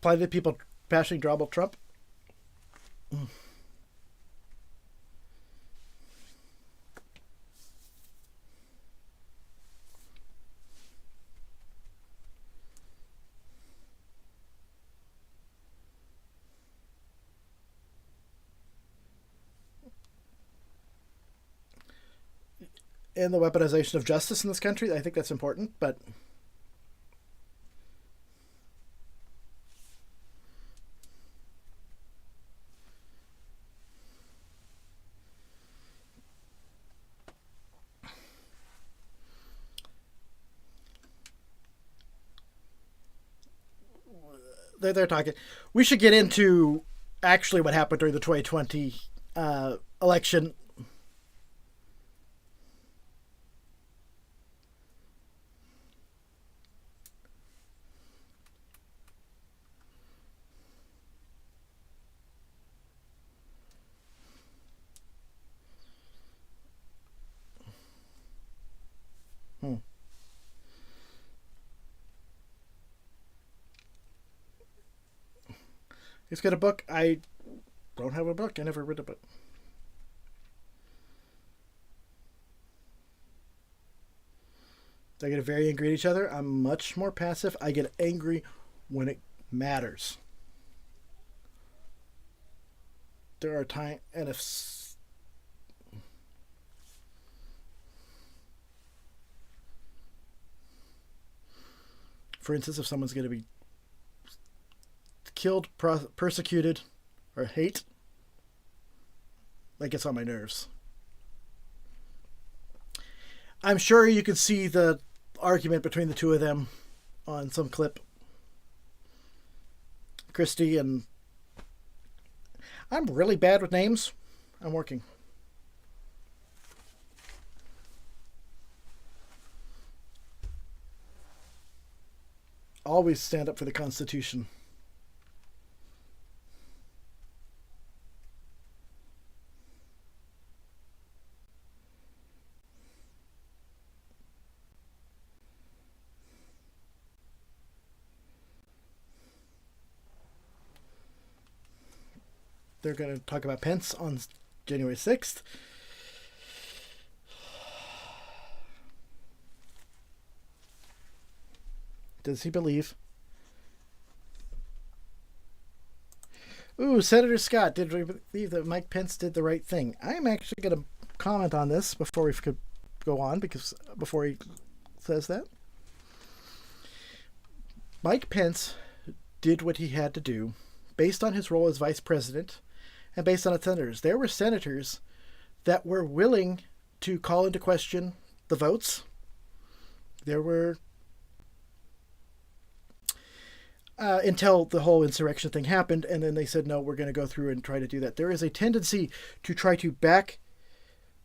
Plenty of people bashing Donald Trump. And the weaponization of justice in this country, I think that's important, but they're talking. We should get into actually what happened during the 2020 election. He's got a book. I don't have a book. I never read a book. They get very angry at each other. I'm much more passive. I get angry when it matters. There are times, and if for instance, if someone's going to be killed, persecuted, or hate, that gets on my nerves. I'm sure you can see the argument between the two of them on some clip. Christie and... I'm really bad with names. I'm working. Always stand up for the Constitution. They're going to talk about Pence on January 6th. Does he believe? Ooh, Senator Scott, did we believe that Mike Pence did the right thing? I'm actually going to comment on this before we could go on, because before he says that. Mike Pence did what he had to do based on his role as vice president and based on the senators. There were senators that were willing to call into question the votes. There were until the whole insurrection thing happened, and then they said, no, we're going to go through and try to do that. There is a tendency to try to back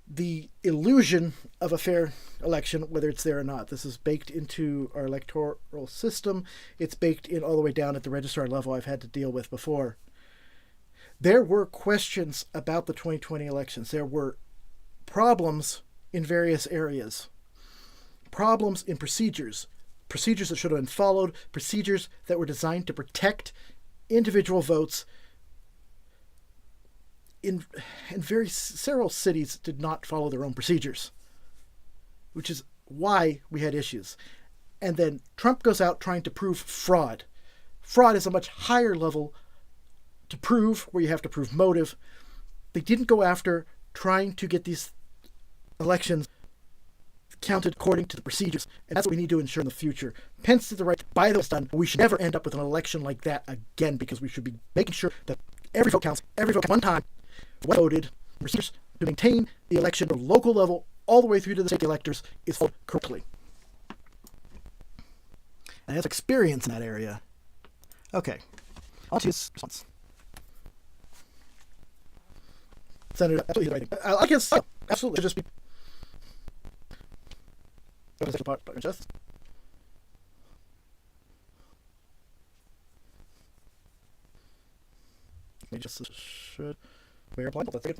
the illusion of a fair election, whether it's there or not. This is baked into our electoral system. It's baked in all the way down at the registrar level I've had to deal with before. There were questions about the 2020 elections. There were problems in various areas. Problems in procedures. Procedures that should have been followed, procedures that were designed to protect individual votes. In several cities did not follow their own procedures, which is why we had issues. And then Trump goes out trying to prove fraud. Fraud is a much higher level to prove, where you have to prove motive. They didn't go after trying to get these elections counted according to the procedures, and that's what we need to ensure in the future. Pence did the right by those done. We should never end up with an election like that again, because we should be making sure that every vote counts one time. What voted, procedures to maintain the election from local level all the way through to the state electors is followed correctly. And has experience in that area. Okay, on to his response. Senator, absolutely right. I guess absolutely should just be. Justice. Justice should wear a blindfold. That's good.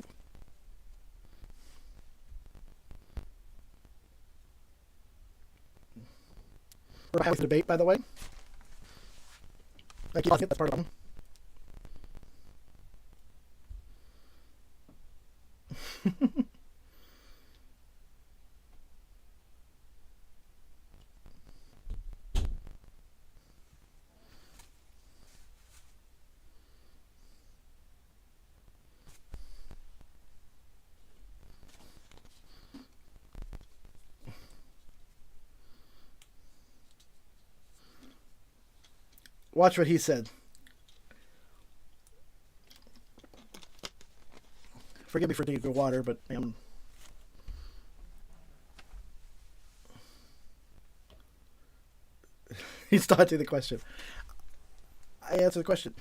We're having a debate, by the way. I keep that's part of them. Watch what he said. Forgive me for taking good water, but he's dodging the question. I answer the question.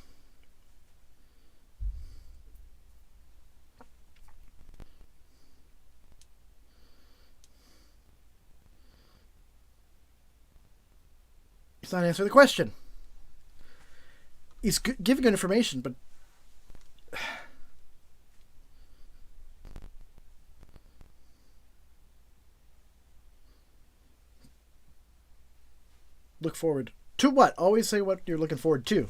He's not answering the question. He's giving good information, but look forward to what? Always say what you're looking forward to.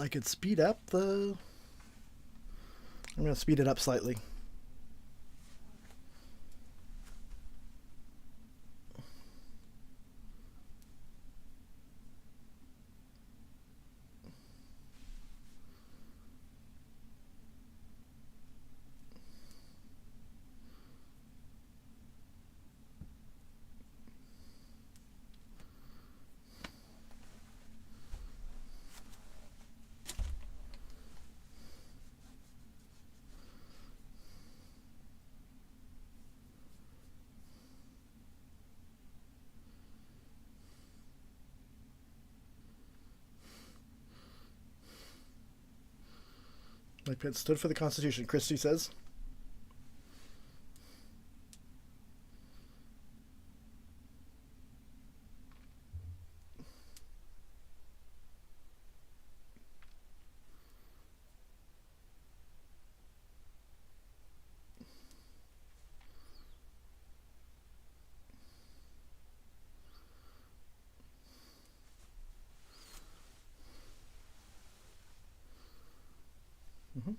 I could speed up the... I'm going to speed it up slightly. My pet stood for the Constitution, Christie says. Mm-hmm.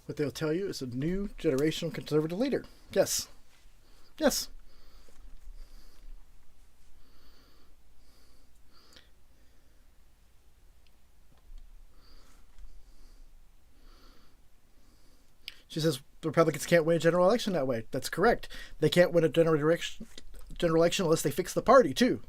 What they'll tell you is a new generational conservative leader. Yes. Yes. She says the Republicans can't win a general election that way. That's correct. They can't win a general election unless they fix the party, too.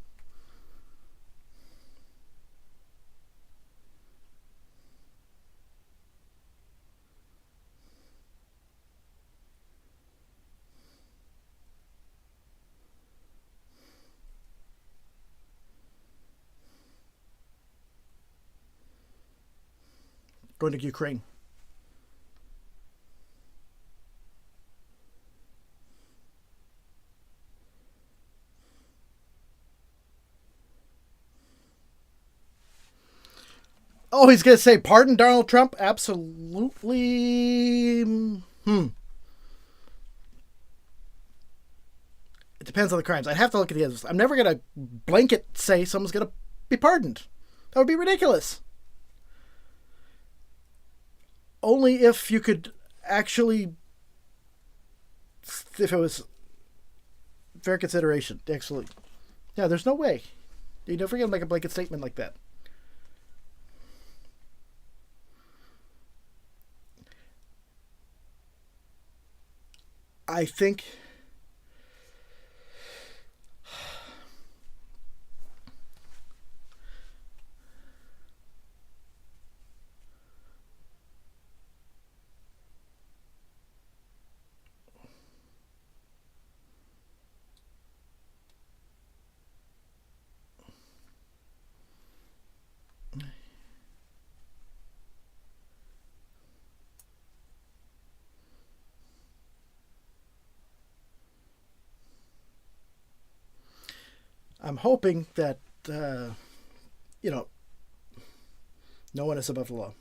Going to Ukraine. Oh, he's going to say, pardon Donald Trump? Absolutely. It depends on the crimes. I'd have to look at the others. I'm never going to blanket say someone's going to be pardoned. That would be ridiculous. Only if you could actually, if it was fair consideration, actually. Yeah, there's no way. You're never going to make a blanket statement like that. I think I'm hoping that, no one is above the law.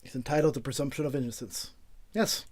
He's entitled to presumption of innocence. Yes.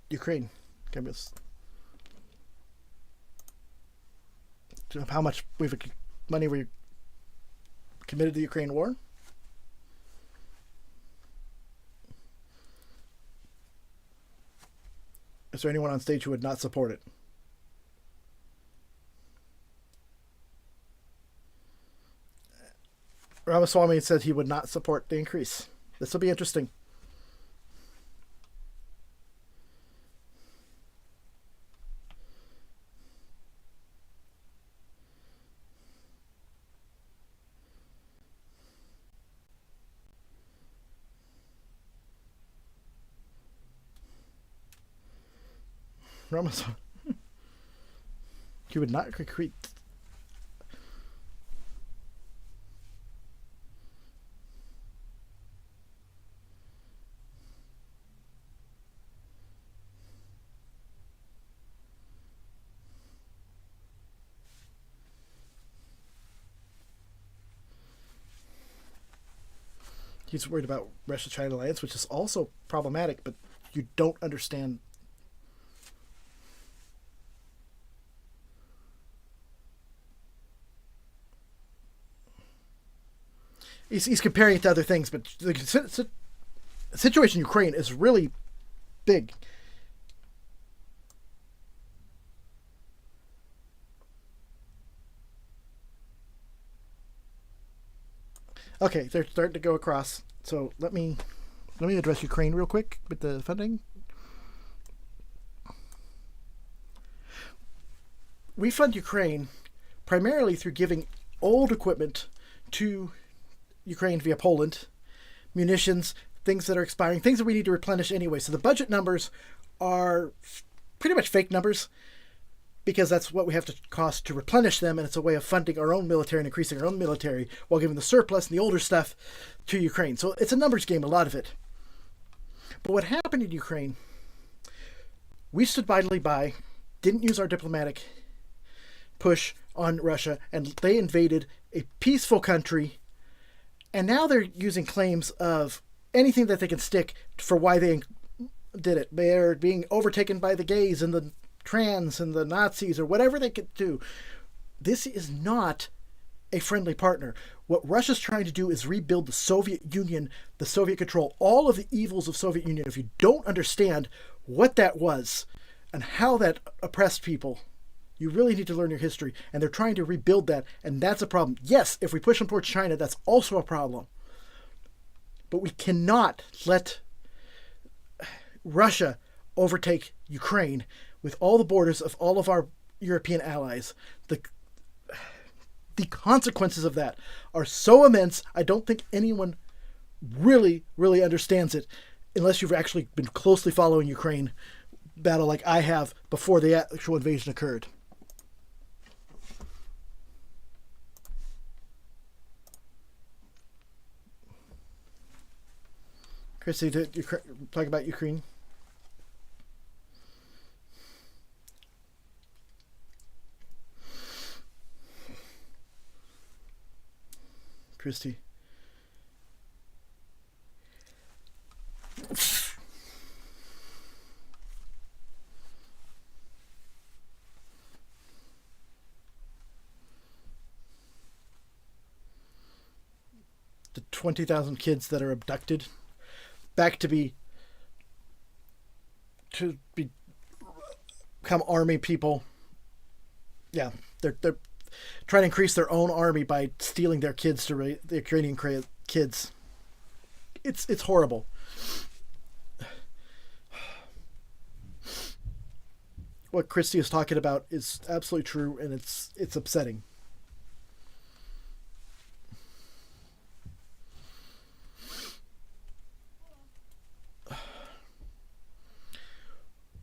Ukraine. How much money we committed to the Ukraine war? Is there anyone on stage who would not support it? Ramaswamy said he would not support the increase. This will be interesting. Ramaswamy. He would not concrete. He's worried about Russia-China alliance, which is also problematic, but you don't understand. He's comparing it to other things, but the situation in Ukraine is really big. Okay, they're starting to go across. So let me address Ukraine real quick with the funding. We fund Ukraine primarily through giving old equipment to Ukraine via Poland, munitions, things that are expiring, things that we need to replenish anyway. So the budget numbers are pretty much fake numbers because that's what we have to cost to replenish them, and it's a way of funding our own military and increasing our own military while giving the surplus and the older stuff to Ukraine. So it's a numbers game, a lot of it. But what happened in Ukraine, we stood idly by, didn't use our diplomatic push on Russia, and they invaded a peaceful country And now they're using claims of anything that they can stick for why they did it. They're being overtaken by the gays and the trans and the Nazis or whatever they could do. This is not a friendly partner. What Russia's trying to do is rebuild the Soviet Union, the Soviet control, all of the evils of Soviet Union. If you don't understand what that was and how that oppressed people, you really need to learn your history. And they're trying to rebuild that, and that's a problem. Yes, if we push them towards China, that's also a problem. But we cannot let Russia overtake Ukraine with all the borders of all of our European allies. The consequences of that are so immense, I don't think anyone really, really understands it unless you've actually been closely following Ukraine battle like I have before the actual invasion occurred. Chrissy, did you talk about Ukraine? Christy. The 20,000 kids that are abducted back to become army people. Yeah, they're trying to increase their own army by stealing their kids to raise the Ukrainian kids. It's horrible. What Christy is talking about is absolutely true, and it's upsetting.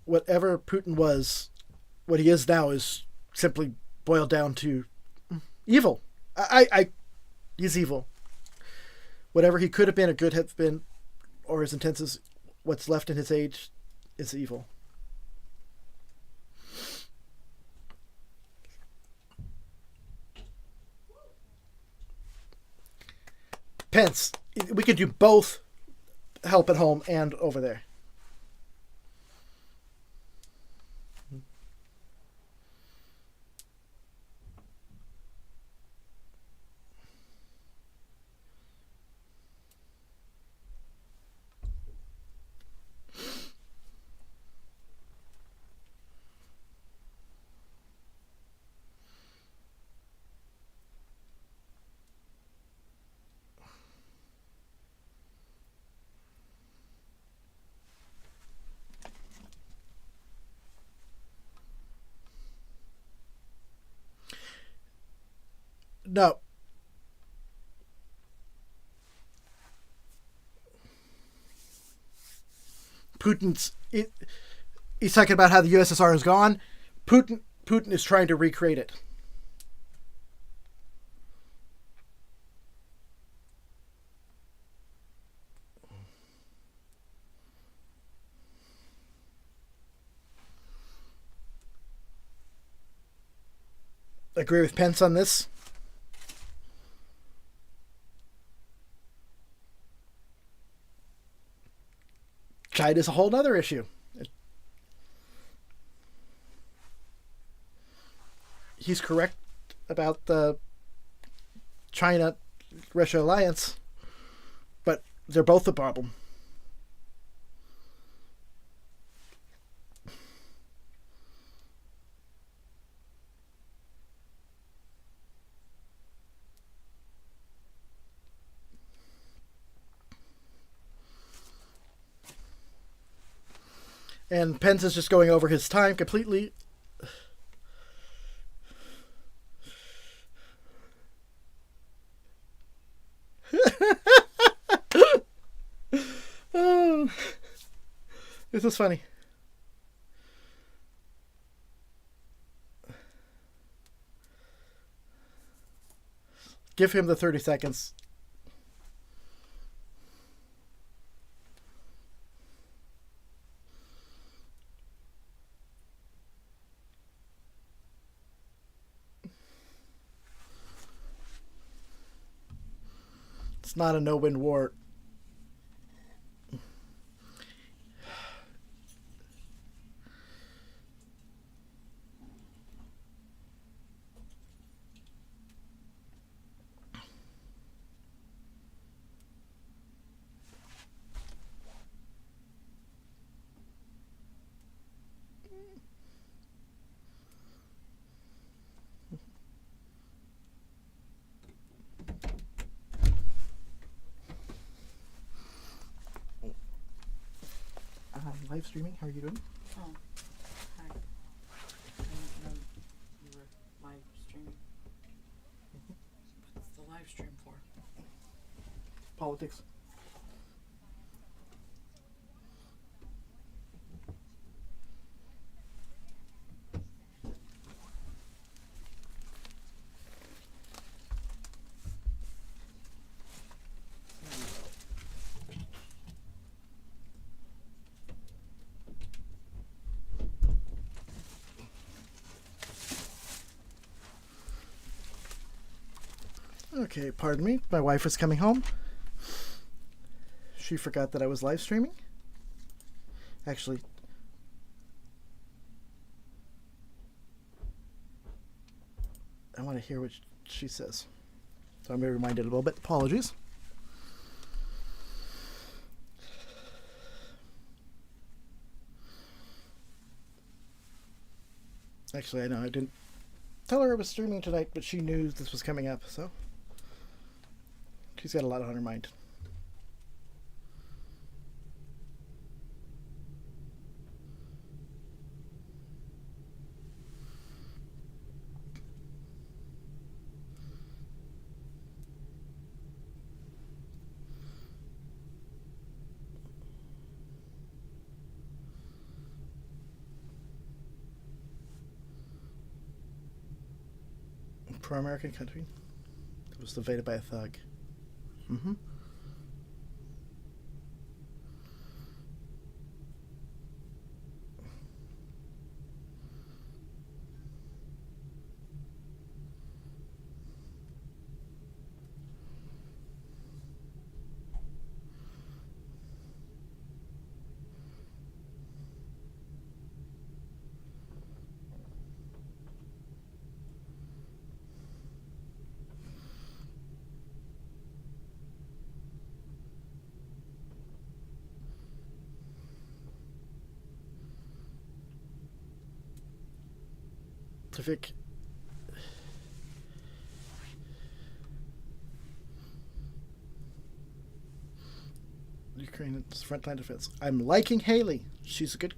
Whatever Putin was, what he is now is simply boiled down to evil. He's evil. Whatever he could have been or could have been, or his intents is what's left in his age, is evil. Pence, we could do both help at home and over there. No. He's talking about how the USSR is gone. Putin is trying to recreate it. Agree with Pence on this? China's a whole other issue. He's correct about the China-Russia alliance, but they're both a problem. And Pence is just going over his time completely. Oh, this is funny. Give him the 30 seconds. It's not a no-win war. Live streaming. How are you doing? Oh, hi. I didn't know you were live streaming. What's the live stream for? Politics. Okay, pardon me. My wife was coming home. She forgot that I was live streaming. Actually, I want to hear what she says. So I'm going to remind it a little bit. Apologies. Actually, I know I didn't tell her I was streaming tonight, but she knew this was coming up, so she's got a lot on her mind. Pro-American country. It was invaded by a thug. Mm-hmm. Vic, Ukraine's frontline defense. I'm liking Haley. She's a good.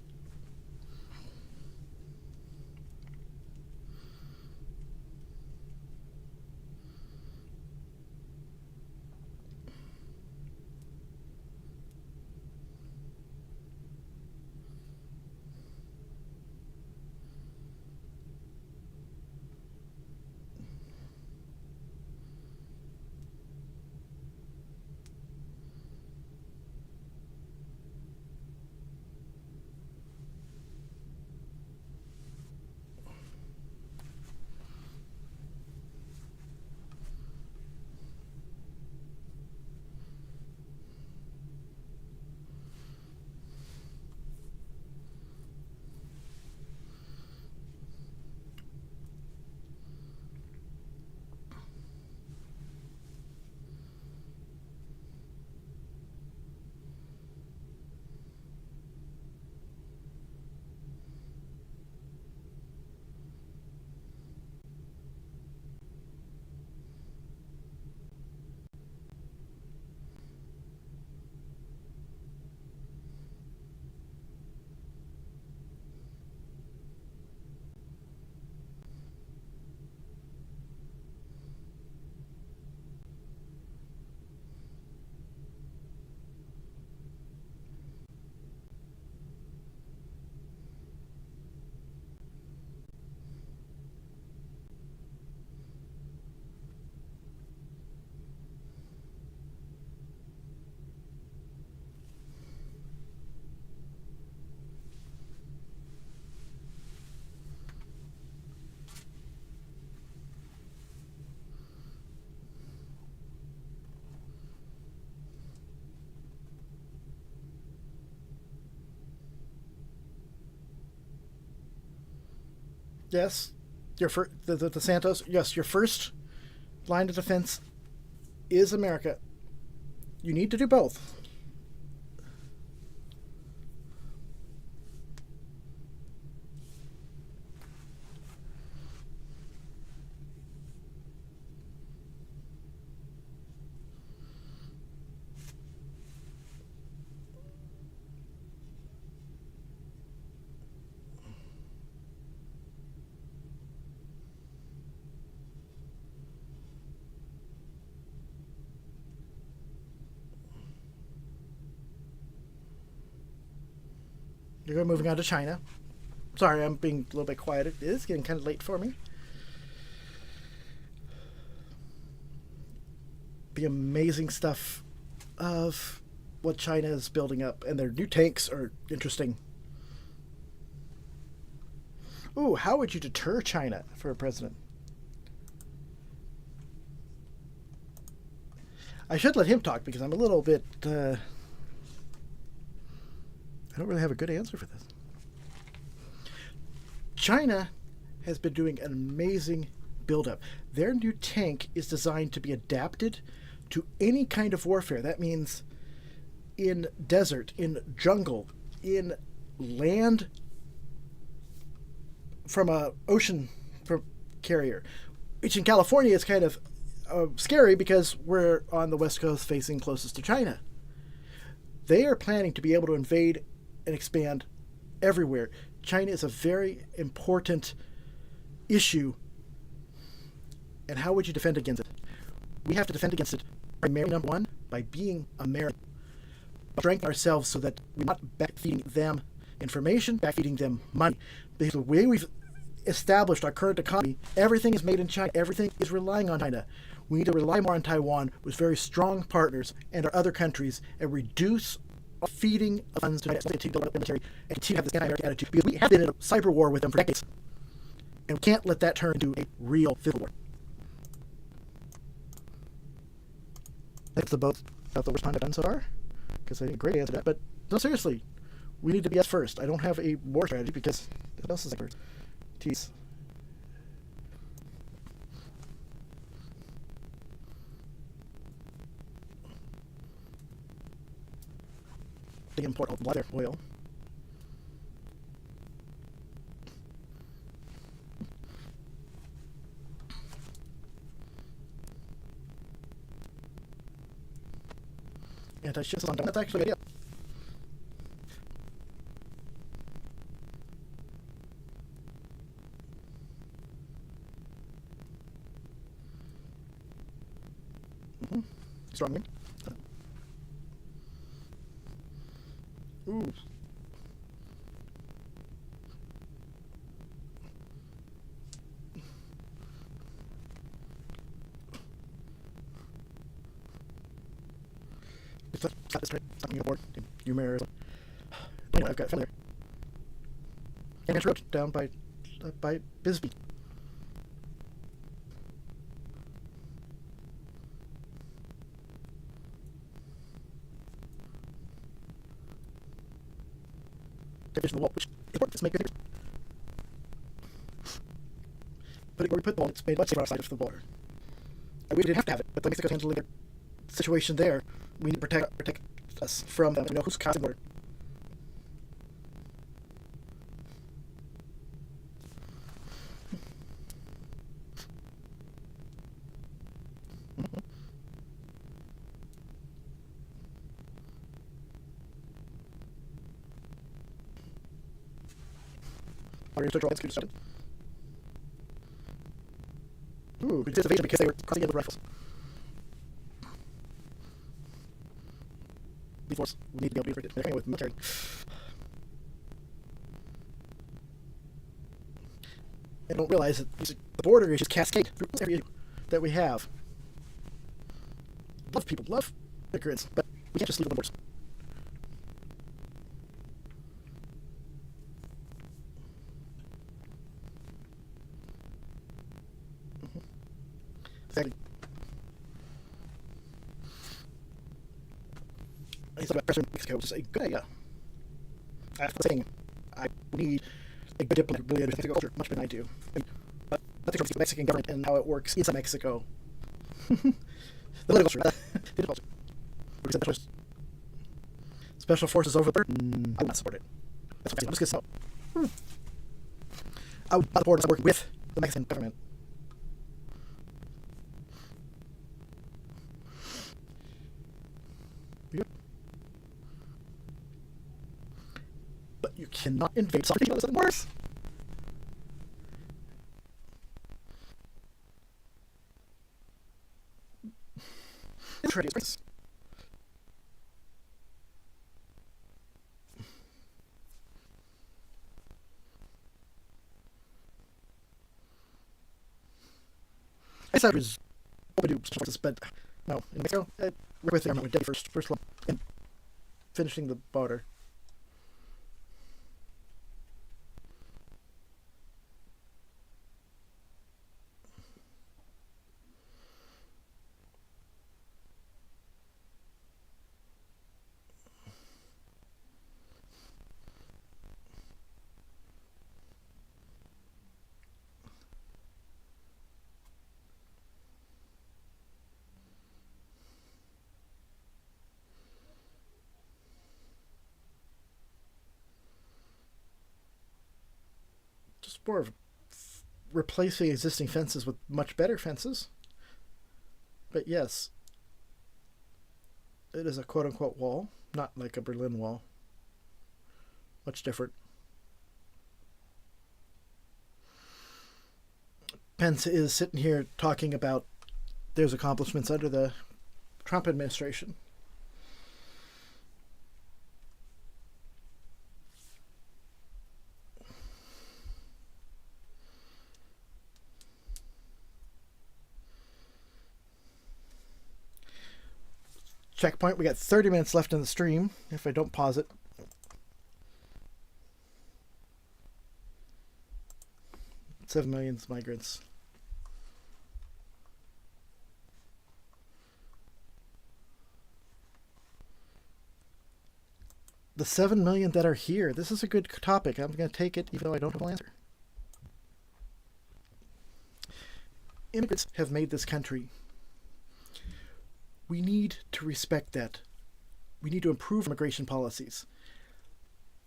Yes, the Santos. Yes, your first line of defense is America. You need to do both. You're moving on to China. Sorry, I'm being a little bit quiet. It is getting kind of late for me. The amazing stuff of what China is building up, and their new tanks are interesting. Ooh, how would you deter China for a president? I should let him talk because I'm a little bit. I don't really have a good answer for this. China has been doing an amazing buildup. Their new tank is designed to be adapted to any kind of warfare. That means in desert, in jungle, in land, from a ocean carrier, which in California is kind of scary because we're on the west coast facing closest to China. They are planning to be able to invade and expand everywhere. China is a very important issue. And how would you defend against it? We have to defend against it primarily, number one, by being American. Strengthen ourselves so that we're not backfeeding them information, backfeeding them money. Because the way we've established our current economy, everything is made in China. Everything is relying on China. We need to rely more on Taiwan with very strong partners and our other countries and reduce feeding funds to China to build up military and continue to have this anti-American attitude because we have been in a cyber war with them for decades. And we can't let that turn into a real civil war. That's about the worst time I've done so far. Because I didn't great answer that. But no, seriously, we need to be us first. I don't have a war strategy because what else is there? Jeez. They import a lot of their oil. Anti-ships on. That's actually a good idea. Strong wind. Ooh. Got this right. Something aboard. You mirror. Anyway, I've got family there. And Road down by Bisbee. Division of the wall, which is important to make good things. But where we put the wall, it's made much safer outside of the border. And we didn't have to have it, but Mexico's handling their situation there. We need to protect us from them. We know who's crossing the border. Our instructor all executed. Ooh, we did evasion because they were crossing in with rifles. Force we need to be able to be predicted with military. And don't realize that the border issues cascade through this area that we have. Love people, love immigrants, but we can't just leave them borders. Exactly. I thought about pressure in Mexico, which is a good idea. After saying, I need a good diplomat who really understands Mexico culture much better than I do. But nothing from the Mexican government and how it works inside Mexico. The political culture. The culture. Special forces over there? I would not support it. That's what I'm just going to say. I would not support us working with the Mexican government. But you cannot invade something that is worse. It's pretty racist. I said it was overdue, but no. In Mexico, we're with the government with first law and finishing the border. Just more of replacing existing fences with much better fences. But yes, it is a quote-unquote wall, not like a Berlin Wall. Much different. Pence is sitting here talking about there's accomplishments under the Trump administration. Checkpoint. We got 30 minutes left in the stream if I don't pause it. $7 million migrants. The 7 million that are here. This is a good topic. I'm going to take it even though I don't have an answer. Immigrants have made this country. We need to respect that. We need to improve immigration policies.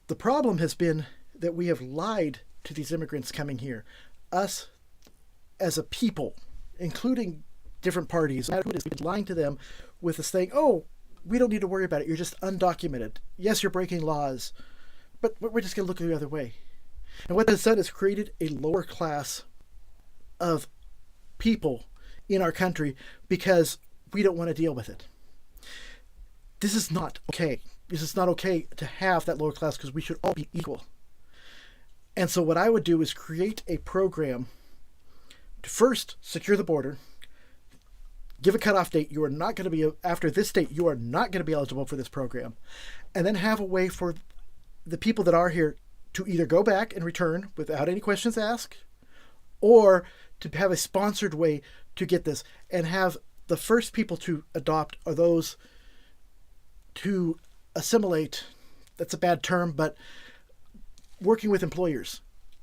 The problem has been that we have lied to these immigrants coming here. Us, as a people, including different parties, we've been lying to them with this thing, oh, we don't need to worry about it. You're just undocumented. Yes, you're breaking laws, but we're just going to look the other way. And what that's done is created a lower class of people in our country because we don't want to deal with it. This is not okay. This is not okay to have that lower class because we should all be equal. And so what I would do is create a program to first secure the border, give a cutoff date. You are not going to be, after this date, you are not going to be eligible for this program. And then have a way for the people that are here to either go back and return without any questions asked, or to have a sponsored way to get this, and have the first people to adopt are those to assimilate. That's a bad term, but working with employers,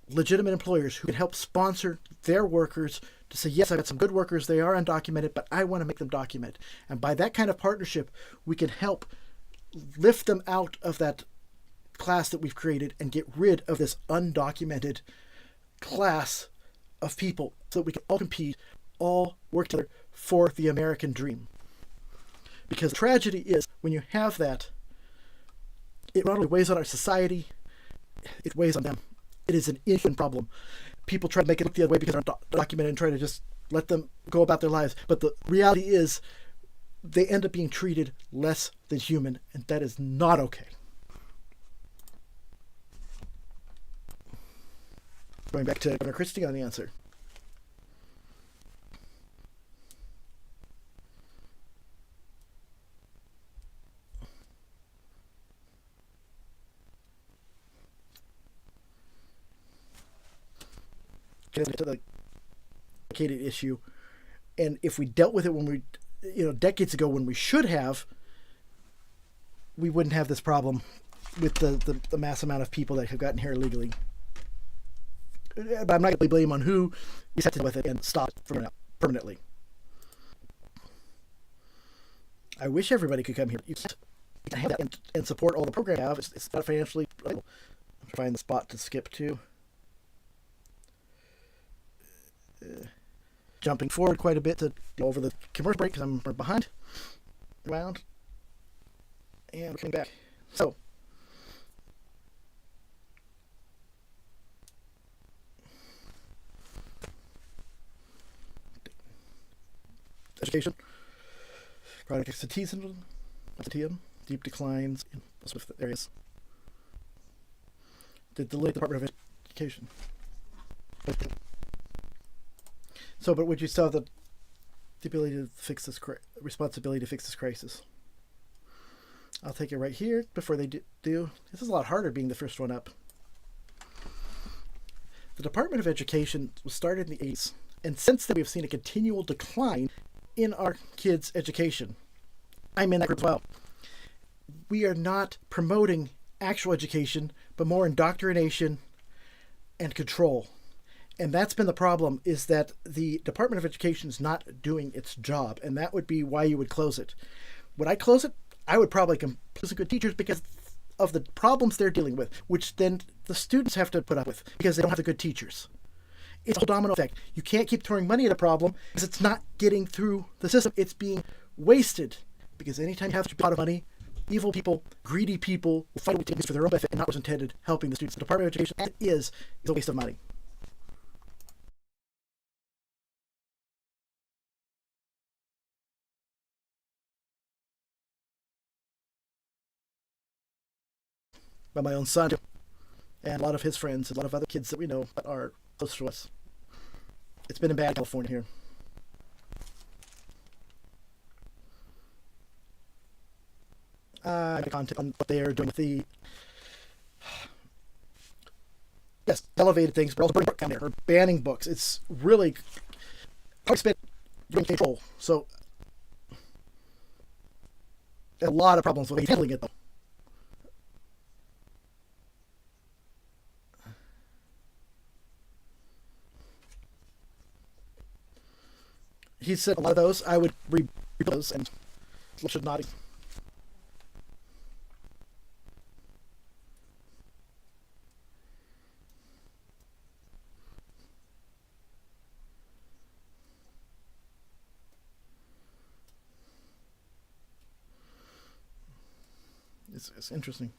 legitimate employers who can help sponsor their workers to say, yes, I've got some good workers. They are undocumented, but I want to make them document. And by that kind of partnership, we can help lift them out of that class that we've created and get rid of this undocumented class of people so that we can all compete, all work together for the American dream. Because the tragedy is when you have that, it not only weighs on our society, it weighs on them. It is an inhuman problem. People try to make it look the other way because they're undocumented and try to just let them go about their lives. But the reality is they end up being treated less than human, and that is not okay. Going back to Governor Christie on the answer. To the complicated issue, and if we dealt with it when we, decades ago when we should have, we wouldn't have this problem with the mass amount of people that have gotten here illegally. but I'm not going to blame on who is set with it and stop it from out permanently. I wish everybody could come here. You can't have that and support all the programs you have. It's not financially viable. I'm trying to find the spot to skip to. Jumping forward quite a bit to go over the commercial break because I'm behind. Around. And we're coming back. So, education. Chronic excitation, deep declines in specific areas. The delay Department of Education. So, but would you still have the ability to fix this responsibility to fix this crisis? I'll take it right here before they do. This is a lot harder being the first one up. The Department of Education was started in the 80s, and since then we have seen a continual decline in our kids' education. I'm in that group as well. We are not promoting actual education, but more indoctrination and control. And that's been the problem, is that the Department of Education is not doing its job, and that would be why you would close it. Would I close it? I would probably close some good teachers because of the problems they're dealing with, which then the students have to put up with because they don't have the good teachers. It's a whole domino effect. You can't keep throwing money at a problem because it's not getting through the system. It's being wasted because anytime you have a pot of money, evil people, greedy people will find things for their own benefit and not what's intended, helping the students. The Department of Education, as it is a waste of money. By my own son, and a lot of his friends, and a lot of other kids that we know that are close to us. It's been in bad California here. Content on what they are doing with the elevated things, but also burning books down there or banning books. It's really hard to spend control. So a lot of problems with handling it though. He said a lot of those. I would read those and should not. It's interesting.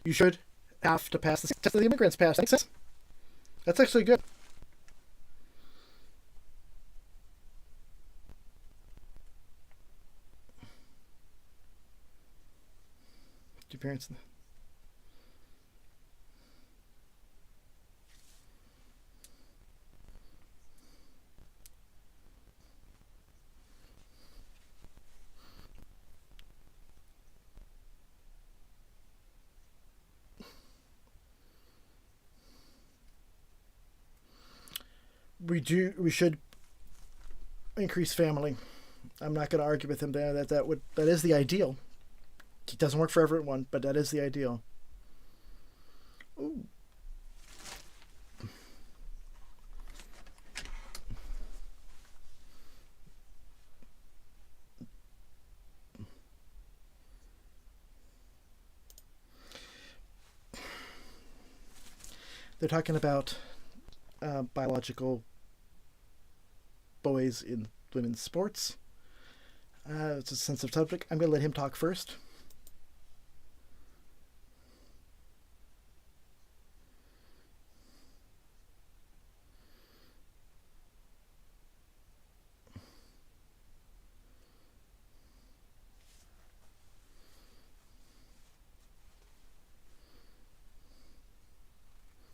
You should have to pass the test that the immigrants pass. That's actually good. Your parents. We should increase family. I'm not going to argue with him there that is the ideal. It doesn't work for everyone, but that is the ideal. Ooh. They're talking about biological boys in women's sports. It's a sensitive subject. I'm going to let him talk first.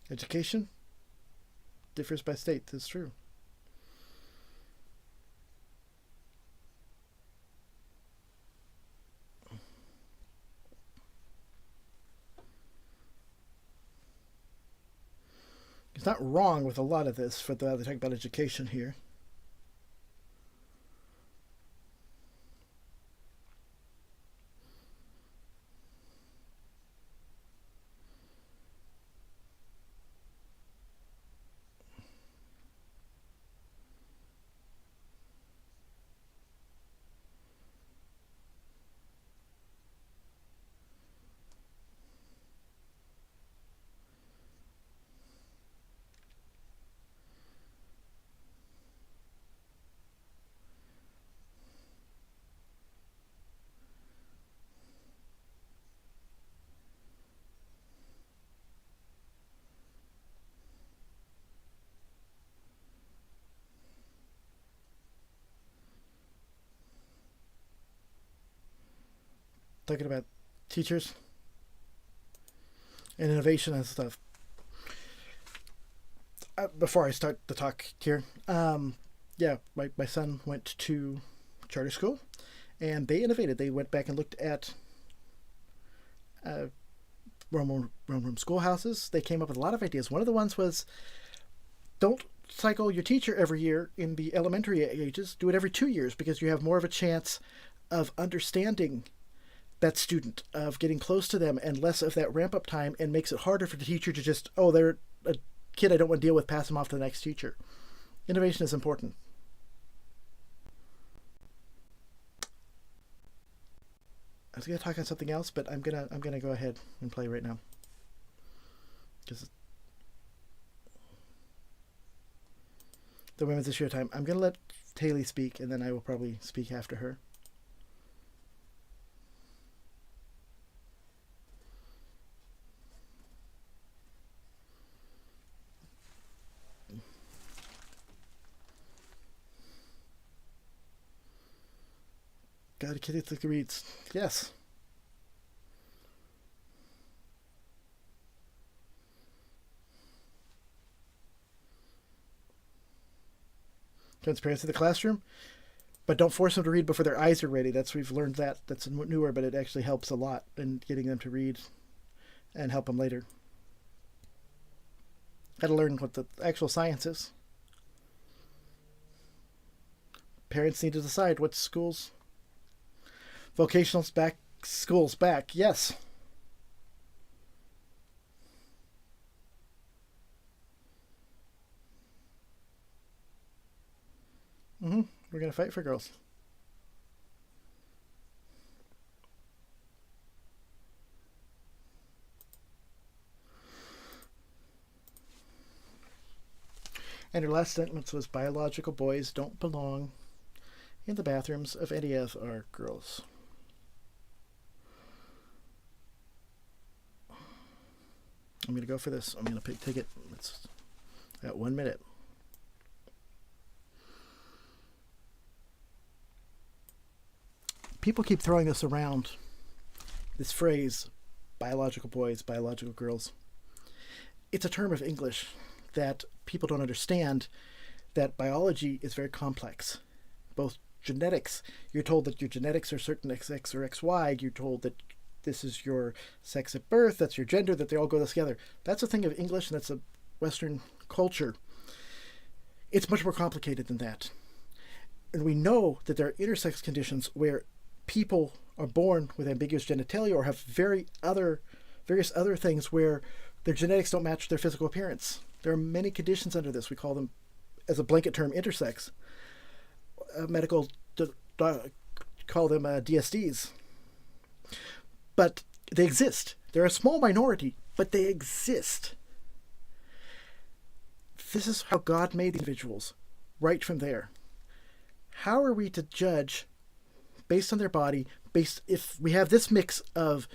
Education differs by state. That's true. He's not wrong with a lot of this. They're talking about education here. talking about teachers and innovation and stuff. Before I start the talk here, yeah, my son went to charter school, and they innovated. They went back and looked at Roman schoolhouses. They came up with a lot of ideas. One of the ones was, don't cycle your teacher every year in the elementary ages. Do it every 2 years, because you have more of a chance of understanding that student, of getting close to them, and less of that ramp up time, and makes it harder for the teacher to just, oh, they're a kid I don't want to deal with, pass them off to the next teacher. Innovation is important. I was going to talk on something else, but I'm gonna go ahead and play right now, because the Women's Issue time. I'm going to let Haley speak, and then I will probably speak after her. Got a kid that reads. Yes. Transparency in the classroom, but don't force them to read before their eyes are ready. We've learned that. That's newer, but it actually helps a lot in getting them to read and help them later. Got to learn what the actual science is. Parents need to decide what schools. Vocational's back, school's back. Yes. We're going to fight for girls. And her last sentence was, biological boys don't belong in the bathrooms of any of our girls. I'm going to go for this. I'm going to take it. It's at 1 minute. People keep throwing this around, this phrase, biological boys, biological girls. It's a term of English that people don't understand, that biology is very complex. Both genetics, you're told that your genetics are certain XX or XY, you're told that this is your sex at birth, that's your gender, that they all go together. That's a thing of English, and that's a Western culture. It's much more complicated than that. And we know that there are intersex conditions where people are born with ambiguous genitalia or have various other things where their genetics don't match their physical appearance. There are many conditions under this. We call them, as a blanket term, intersex. Medical call them DSDs. But they exist. They're a small minority, but they exist. This is how God made the individuals, right from there. How are we to judge based on their body, if we have this mix of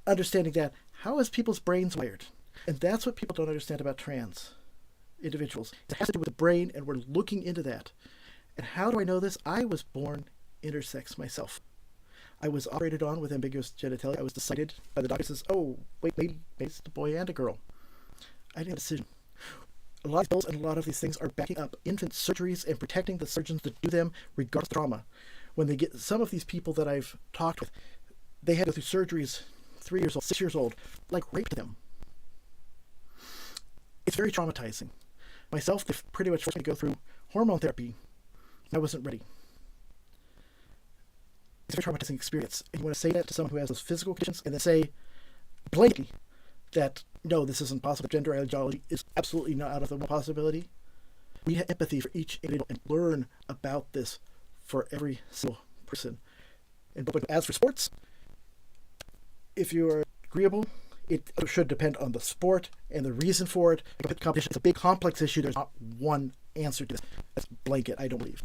understanding that, how is people's brains wired? And that's what people don't understand about trans individuals. It has to do with the brain, and we're looking into that. And how do I know this? I was born intersex myself. I was operated on with ambiguous genitalia. I was decided by the doctor, says, oh, wait, maybe it's a boy and a girl. I didn't have a decision. A lot of bills and a lot of these things are backing up infant surgeries and protecting the surgeons that do them regardless of trauma. When they get, some of these people that I've talked with, they had to go through surgeries 3 years old, 6 years old, like raped them. It's very traumatizing. Myself, they've pretty much forced me to go through hormone therapy. I wasn't ready. It's a very traumatizing experience. And you want to say that to someone who has those physical conditions and then say blankly that, no, this isn't possible. Gender ideology is absolutely not out of the possibility. We have empathy for each individual and learn about this for every single person. And but as for sports, if you are agreeable, it should depend on the sport and the reason for it. Competition is a big complex issue. There's not one answer to this. That's blanket, I don't believe.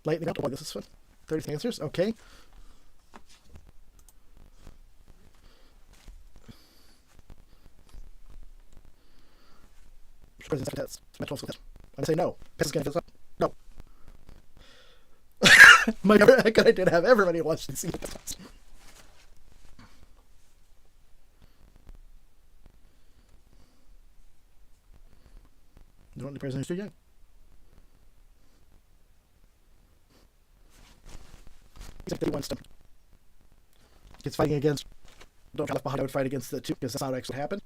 Lightning round. Oh, this is fun. 30 answers. Okay. test. Mental skill test. I'm gonna say no. Piss is gonna fill up. No. My good idea to have everybody watch these tests. The only person who's too young. He's like 31 stuff. He's fighting against. Don't left behind. I would fight against that too because that's not what actually happened.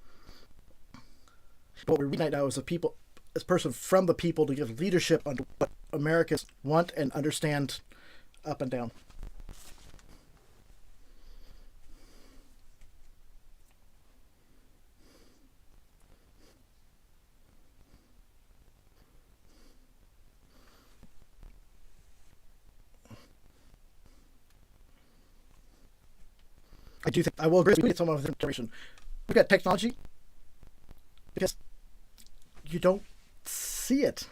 But what we read right now is a people, as person from the people to give leadership on what Americans want and understand, up and down. I do think I will agree with some of the information. We've got technology because you don't see it.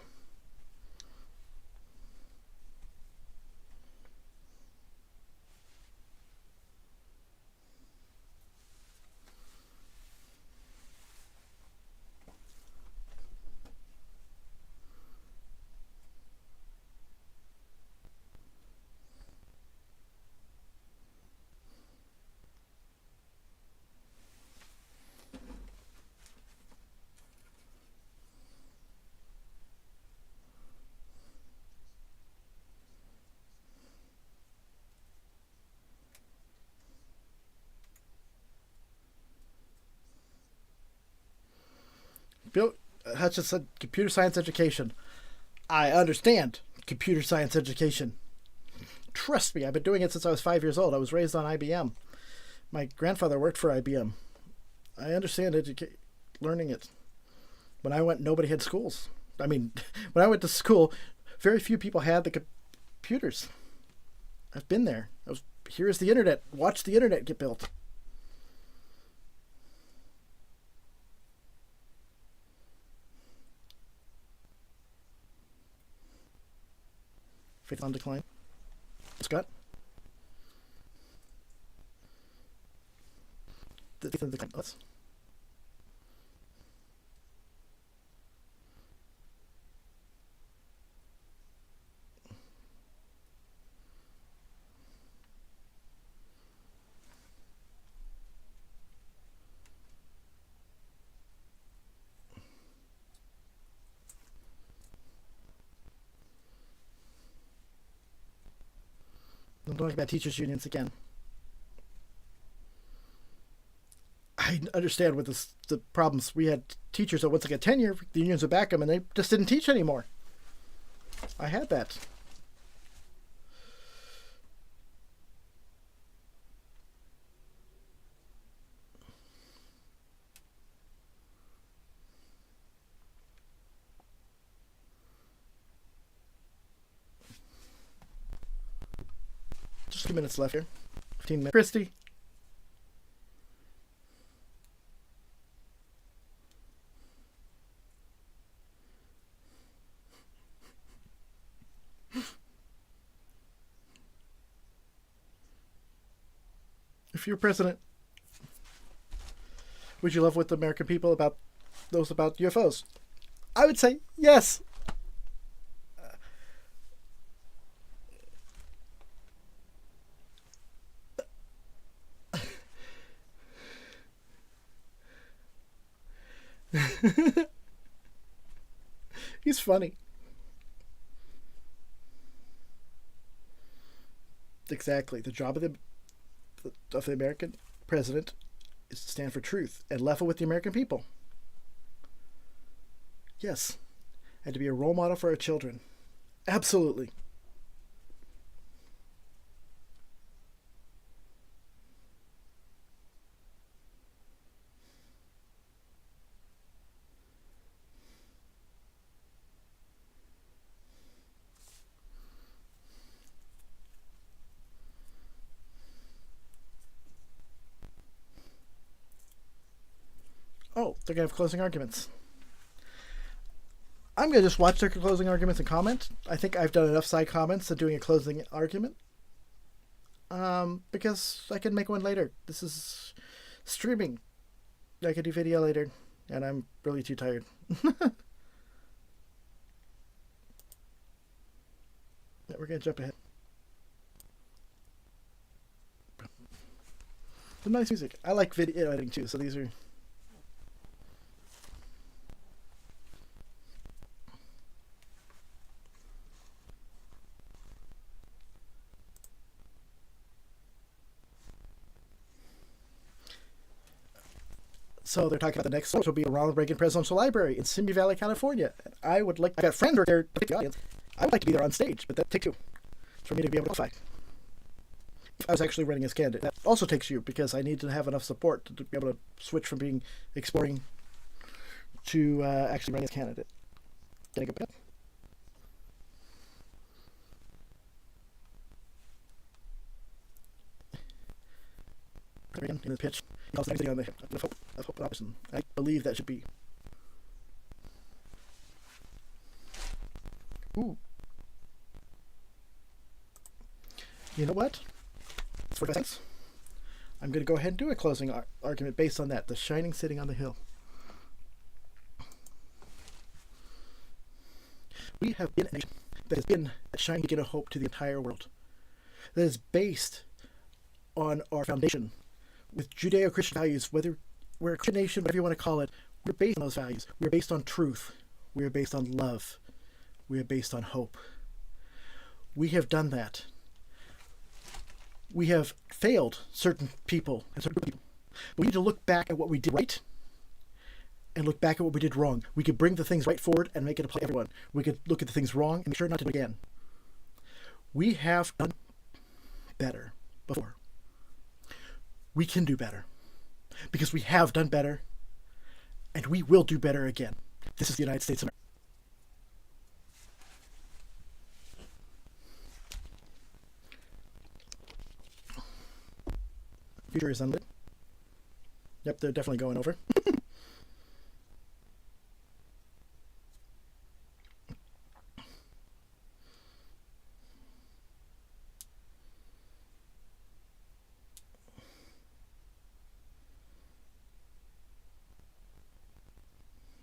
Bill Hutchins said computer science education. I understand computer science education. Trust me, I've been doing it since I was 5 years old. I was raised on IBM. My grandfather worked for IBM. I understand learning it. When I went, nobody had schools. I mean, when I went to school, very few people had the computers. I've been there. Here's the internet. Watch the internet get built. Faith on decline. Scott? The faith on decline. Let's. I'm talking about teachers' unions again. I understand with the problems. We had teachers that once they get tenure, the unions would back them, and they just didn't teach anymore. I had that. Just a few minutes left here. 15 minutes. Christy. If you're president, would you love with the American people about UFOs? I would say yes. He's funny. Exactly. The job of the American president is to stand for truth and level with the American people. Yes. And to be a role model for our children. Absolutely. Oh, they're going to have closing arguments. I'm going to just watch their closing arguments and comment. I think I've done enough side comments to doing a closing argument. Because I can make one later. This is streaming. I could do video later, and I'm really too tired. gonna jump ahead. Some nice music. I like video editing too, so these are. So they're talking about the next one, which will be a Ronald Reagan Presidential Library in Simi Valley, California. And I would like. I got friends who are there to pick the audience. I would like to be there on stage, but that takes you for me to be able to qualify. If I was actually running as candidate, that also takes you because I need to have enough support to be able to switch from being exploring to actually running as candidate. Can I go back? In the pitch, he calls everything on the hope and option. I believe that should be. Ooh. You know what? It's 45 cents. I'm going to go ahead and do a closing argument based on that. The shining city on the hill. We have been a nation that has been a shining beacon of hope to the entire world. That is based on our foundation with Judeo-Christian values, whether we're a Christian nation, whatever you want to call it, we're based on those values. We're based on truth. We are based on love. We are based on hope. We have done that. We have failed certain people and certain people. But we need to look back at what we did right and look back at what we did wrong. We could bring the things right forward and make it apply to everyone. We could look at the things wrong and make sure not to do it again. We have done better before. We can do better because we have done better and we will do better again. This is the United States of America. Future is unlit. Yep, they're definitely going over.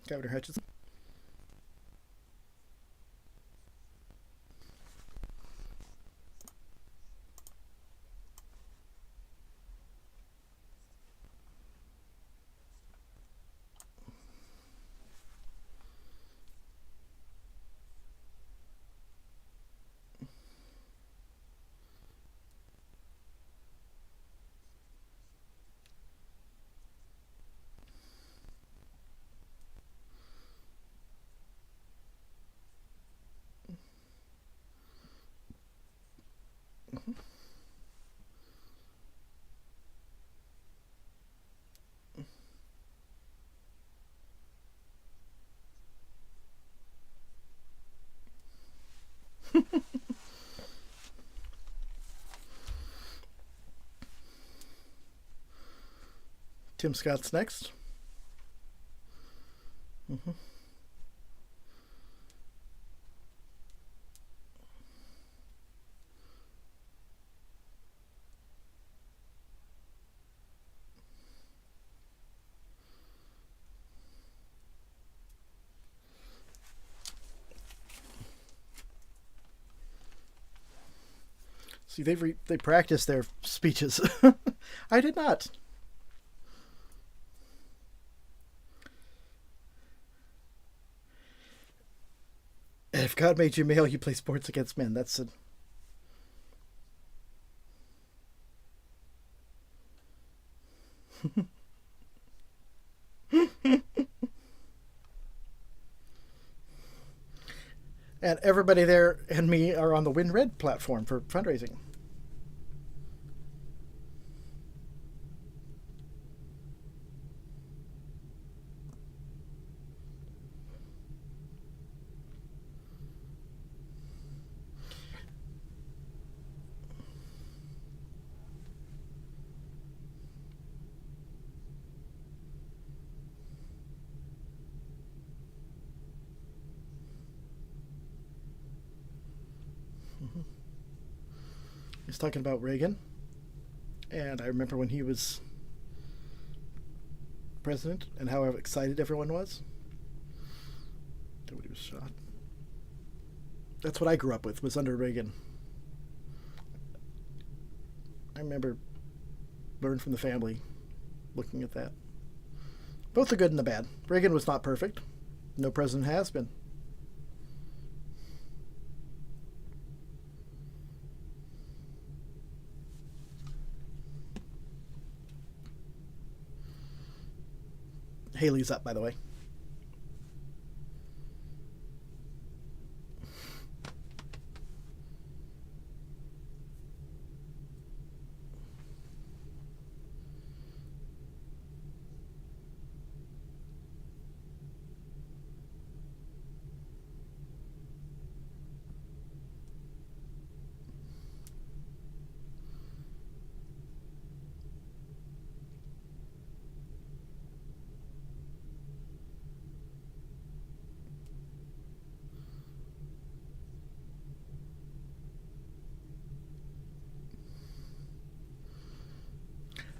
Governor Hutchinson. Tim Scott's next. Mm-hmm. See, they practice their speeches. I did not. If God made you male, you play sports against men. That's a... And everybody there and me are on the Win Red platform for fundraising. He's talking about Reagan, and I remember when he was president and how excited everyone was when he was shot. That's what I grew up with, was under Reagan. I remember Learn from the Family looking at that. Both the good and the bad. Reagan was not perfect. No president has been. Haley's up, by the way.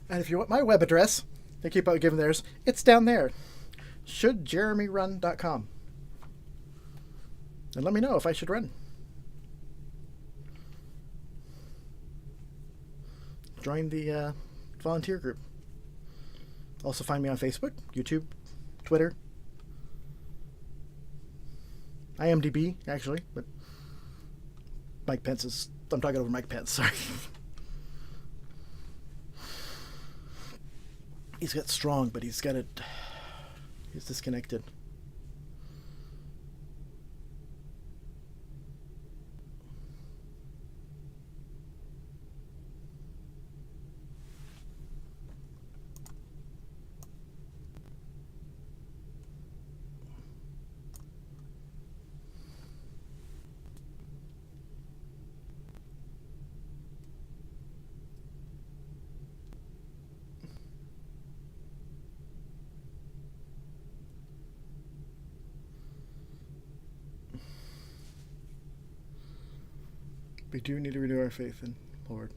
And if you want my web address, they keep on giving theirs, it's down there. ShouldJeremyRun.com. And let me know if I should run. Join the volunteer group. Also find me on Facebook, YouTube, Twitter, IMDb, actually, but Mike Pence is... I'm talking over Mike Pence, sorry. He's got strong, but he's got it... He's disconnected. We do need to renew our faith in Lord.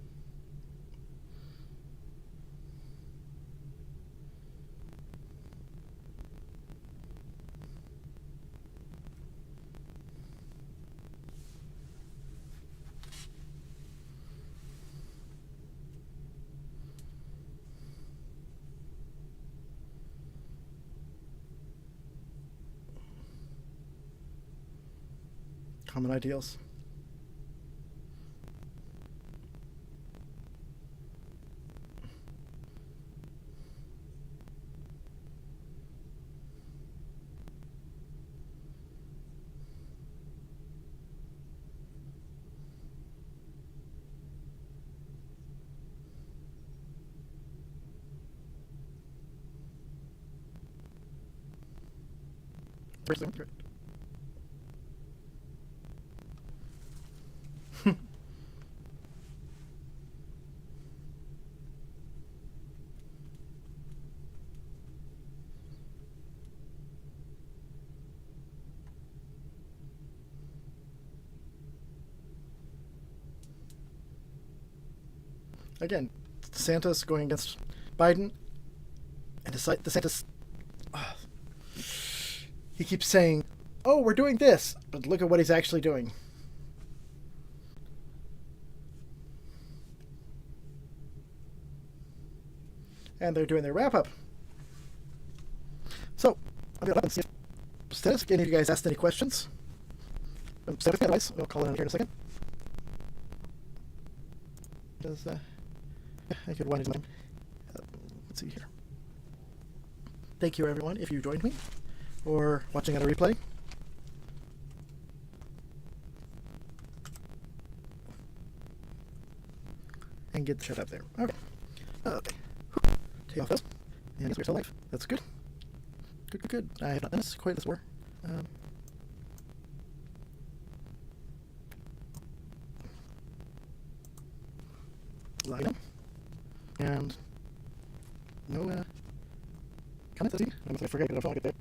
Common ideals. Again, DeSantis going against Biden, and DeSantis, he keeps saying, "Oh, we're doing this," but look at what he's actually doing. And they're doing their wrap up. So, I'm going to see if DeSantis, any of you guys asked any questions? Stay with me, otherwise, we'll call it in here in a second. Does, I could wind it down. Let's see here. Thank you, everyone, if you joined me or watching on a replay. And get the shut up there. Okay. Okay. Take off those. And we're still alive. That's good. Good, good, good. I have not done this quite this before. Log in. And no comments, I see. I'm going to forget it if I don't get there.